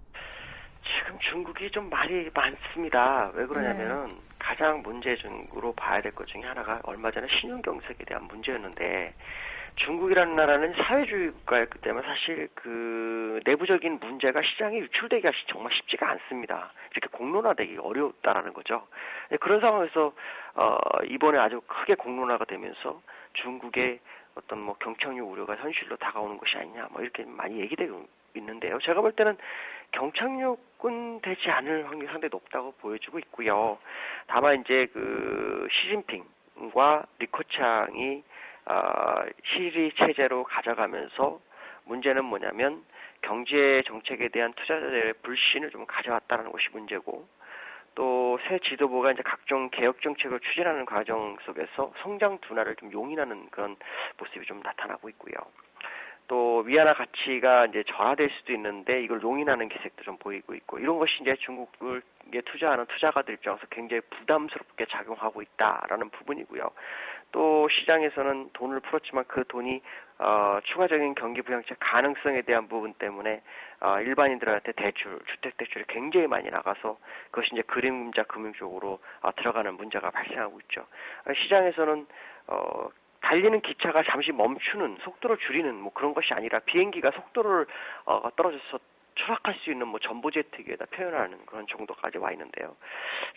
[SPEAKER 7] 지금 중국이 좀 말이 많습니다. 왜 그러냐면은 가장 문제적으로 봐야 될 것 중에 하나가 얼마 전에 신용경색에 대한 문제였는데, 중국이라는 나라는 사회주의 국가였기 때문에 사실 그 내부적인 문제가 시장에 유출되기가 정말 쉽지가 않습니다. 이렇게 공론화되기 어려웠다라는 거죠. 그런 상황에서 이번에 아주 크게 공론화가 되면서 중국의 어떤 뭐 경착륙 우려가 현실로 다가오는 것이 아니냐, 뭐 이렇게 많이 얘기되고 있는데요. 제가 볼 때는 경착륙은 되지 않을 확률이 상당히 높다고 보여지고 있고요. 다만 이제 그 시진핑과 리커창이 시리 체제로 가져가면서 문제는 뭐냐면 경제 정책에 대한 투자자들의 불신을 좀 가져왔다는 것이 문제고, 또 새 지도부가 이제 각종 개혁 정책을 추진하는 과정 속에서 성장 둔화를 좀 용인하는 그런 모습이 좀 나타나고 있고요. 또 위안화 가치가 이제 저하될 수도 있는데 이걸 용인하는 기색도 좀 보이고 있고, 이런 것이 이제 중국에 투자하는 투자가들 입장에서 굉장히 부담스럽게 작용하고 있다라는 부분이고요. 또 시장에서는 돈을 풀었지만 그 돈이 추가적인 경기 부양책 가능성에 대한 부분 때문에 일반인들한테 대출, 주택 대출이 굉장히 많이 나가서 그것이 이제 그림자 금융 쪽으로 들어가는 문제가 발생하고 있죠. 시장에서는 달리는 기차가 잠시 멈추는, 속도를 줄이는 뭐 그런 것이 아니라 비행기가 속도를 떨어져서 추락할 수 있는 뭐 전보제트기에다 표현하는 그런 정도까지 와 있는데요.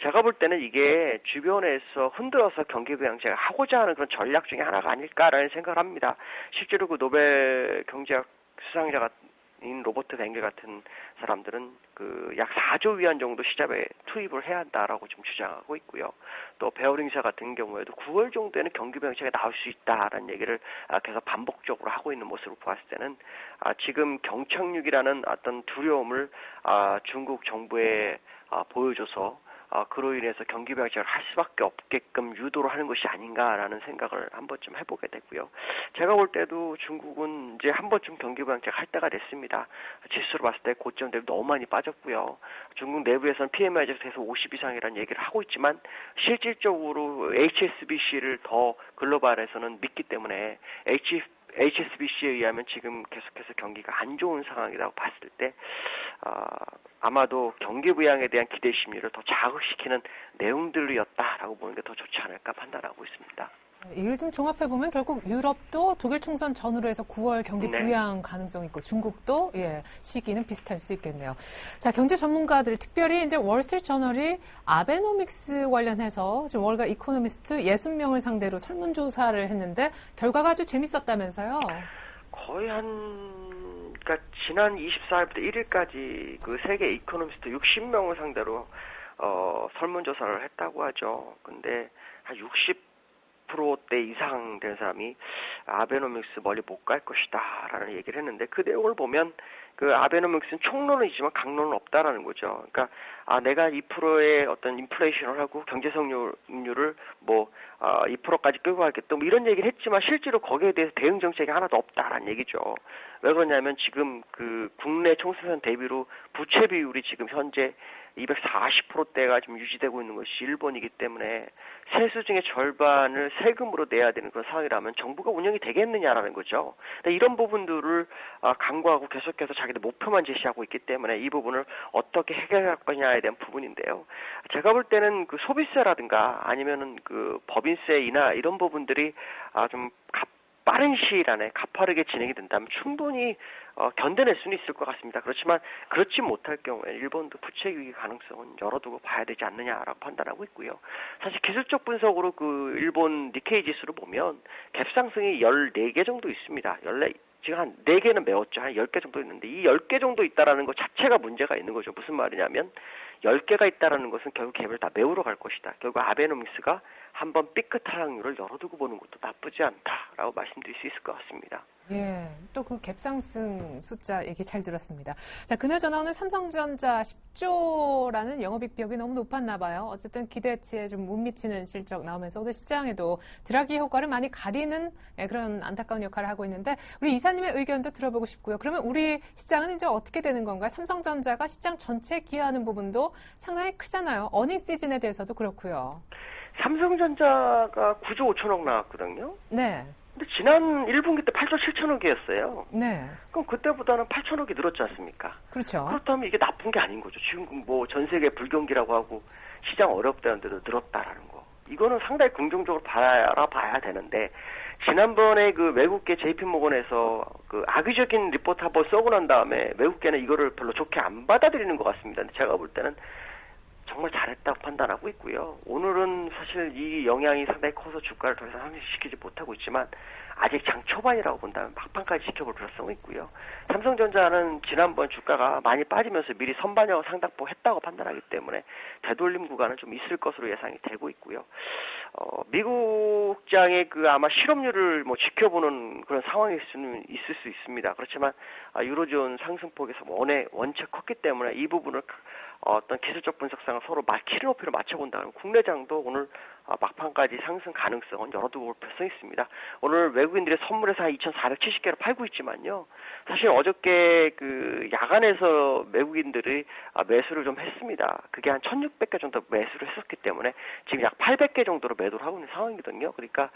[SPEAKER 7] 제가 볼 때는 이게 주변에서 흔들어서 경기 부양책을 하고자 하는 그런 전략 중에 하나가 아닐까라는 생각을 합니다. 실제로 그 노벨 경제학 수상자인 로버트 뱅겔 같은 사람들은 그 약 4조 위안 정도 시장에 투입을 해야 한다라고 좀 주장하고 있고요. 또 베어링사 같은 경우에도 9월 정도에는 경기 부양책이 나올 수 있다라는 얘기를 계속 반복적으로 하고 있는 모습을 보았을 때는 지금 경착륙이라는 어떤 두려움을 중국 정부에 보여줘서 그로 인해서 경기 부양책을 할 수밖에 없게끔 유도를 하는 것이 아닌가라는 생각을 한 번쯤 해보게 되고요. 제가 볼 때도 중국은 이제 한 번쯤 경기 부양책 할 때가 됐습니다. 지수로 봤을 때 고점 대비 너무 많이 빠졌고요. 중국 내부에서는 PMI 지수에서 50 이상이라는 얘기를 하고 있지만 실질적으로 HSBC를 더 글로벌에서는 믿기 때문에 HSBC에 의하면 지금 계속해서 경기가 안 좋은 상황이라고 봤을 때 아마도 경기 부양에 대한 기대 심리를 더 자극시키는 내용들이었다라고 보는 게 더 좋지 않을까 판단하고 있습니다.
[SPEAKER 1] 이를 좀 종합해보면 결국 유럽도 독일 총선 전후로 해서 9월 경기 부양 가능성이 있고 중국도 시기는 비슷할 수 있겠네요. 자, 경제 전문가들 특별히 이제 월스트리트저널이 아베노믹스 관련해서 지금 월가 이코노미스트 60명을 상대로 설문조사를 했는데 결과가 아주 재밌었다면서요?
[SPEAKER 7] 거의 그러니까 지난 24일부터 1일까지 그 세계 이코노미스트 60명을 상대로 설문조사를 했다고 하죠. 근데 한 60%대 이상 된 사람이 아베노믹스 멀리 못 갈 것이다 라는 얘기를 했는데 그 내용을 보면 그 아베노믹스는 총론은 있지만 강론은 없다라는 거죠. 그러니까 내가 2%의 어떤 인플레이션을 하고 경제 성장률을 2%까지 끌고 가겠다 뭐 이런 얘기를 했지만 실제로 거기에 대해서 대응 정책이 하나도 없다라는 얘기죠. 왜 그러냐면 지금 그 국내 총생산 대비로 부채 비율이 지금 현재 240%대가 지금 유지되고 있는 것이 일본이기 때문에 세수 중에 절반을 세금으로 내야 되는 그런 상황이라면 정부가 운영이 되겠느냐라는 거죠. 이런 부분들을 강구하고 계속해서 자기들 목표만 제시하고 있기 때문에 이 부분을 어떻게 해결할 거냐에 대한 부분인데요. 제가 볼 때는 그 소비세라든가 아니면은 그 법인세 인하 이런 부분들이 좀 빠른 시일 안에 가파르게 진행이 된다면 충분히 견뎌낼 수는 있을 것 같습니다. 그렇지만 그렇지 못할 경우에 일본도 부채 위기 가능성은 열어두고 봐야 되지 않느냐라고 판단하고 있고요. 사실 기술적 분석으로 그 일본 니케이 지수를 보면 갭 상승이 14개 정도 있습니다. 지금 한 4개는 메웠죠. 한 10개 정도 있는데 이 10개 정도 있다라는 것 자체가 문제가 있는 거죠. 무슨 말이냐면 10개가 있다라는 것은 결국 갭을 다 메우러 갈 것이다. 결국 아베노믹스가 한번 B급 하락률을 열어두고 보는 것도 나쁘지 않다라고 말씀드릴 수 있을 것 같습니다.
[SPEAKER 1] 예, 또 그 갭상승 숫자 얘기 잘 들었습니다. 자, 그나저나 오늘 삼성전자 10조라는 영업이익 비용이 너무 높았나 봐요. 어쨌든 기대치에 좀 못 미치는 실적 나오면서 오늘 시장에도 드라기 효과를 많이 가리는 그런 안타까운 역할을 하고 있는데 우리 이사님의 의견도 들어보고 싶고요. 그러면 우리 시장은 이제 어떻게 되는 건가요? 삼성전자가 시장 전체에 기여하는 부분도 상당히 크잖아요. 어닝 시즌에 대해서도 그렇고요.
[SPEAKER 7] 삼성전자가 9조 5천억 나왔거든요.
[SPEAKER 1] 네.
[SPEAKER 7] 근데 지난 1분기 때 8조 7천억이었어요.
[SPEAKER 1] 네.
[SPEAKER 7] 그럼 그때보다는 8천억이 늘었지 않습니까?
[SPEAKER 1] 그렇죠.
[SPEAKER 7] 그렇다면 이게 나쁜 게 아닌 거죠. 지금 뭐 전 세계 불경기라고 하고 시장 어렵다는데도 늘었다라는 거. 이거는 상당히 긍정적으로 바라봐야 되는데 지난번에 그 외국계 JP모건에서 그 악의적인 리포트 한번 써고 난 다음에 외국계는 이거를 별로 좋게 안 받아들이는 것 같습니다. 근데 제가 볼 때는 정말 잘했다고 판단하고 있고요. 오늘은 사실 이 영향이 상당히 커서 주가를 더 이상 상승시키지 못하고 있지만 아직 장 초반이라고 본다면 막판까지 지켜볼 필요성이 있고요. 삼성전자는 지난번 주가가 많이 빠지면서 미리 선반영 상당폭 했다고 판단하기 때문에 되돌림 구간은 좀 있을 것으로 예상이 되고 있고요. 미국장의 그 아마 실업률을 뭐 지켜보는 그런 상황일 수는 있을 수 있습니다. 그렇지만 유로존 상승폭에서 원체 컸기 때문에 이 부분을 어떤 기술적 분석상을 서로 키를 높이로 맞춰본다면 국내장도 오늘 막판까지 상승 가능성은 열어두고 볼 필요성이 있습니다. 오늘 외국인들의 선물에서 한 2,470개를 팔고 있지만요. 사실 어저께 그 야간에서 외국인들이 매수를 좀 했습니다. 그게 한 1,600개 정도 매수를 했었기 때문에 지금 약 800개 정도로 매도를 하고 있는 상황이거든요. 그러니까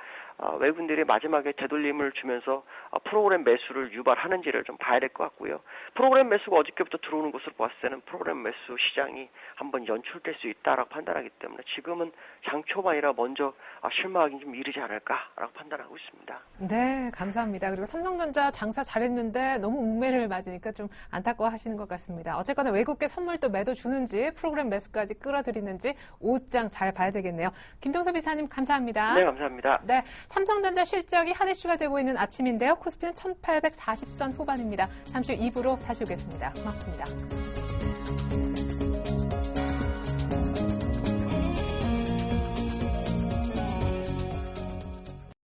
[SPEAKER 7] 외국인들이 마지막에 되돌림을 주면서 프로그램 매수를 유발하는지를 좀 봐야 될 것 같고요. 프로그램 매수가 어저께부터 들어오는 것으로 봤을 때는 프로그램 매수 시장이 한번 연출될 수 있다라고 판단하기 때문에 지금은 장 초반이라 먼저 실망하기 좀 이르지 않을까라고 판단하고 있습니다.
[SPEAKER 1] 네, 감사합니다. 그리고 삼성전자 장사 잘했는데 너무 웅매를 맞으니까 좀 안타까워하시는 것 같습니다. 어쨌거나 외국계 선물도 매도 주는지 프로그램 매수까지 끌어들이는지 옷장 잘 봐야 되겠네요. 김동섭 이사님 감사합니다.
[SPEAKER 7] 네, 감사합니다.
[SPEAKER 1] 네, 삼성전자 실적이 한 이슈가 되고 있는 아침인데요. 코스피는 1840선 후반입니다. 잠시 후 2부로 다시 오겠습니다. 고맙습니다.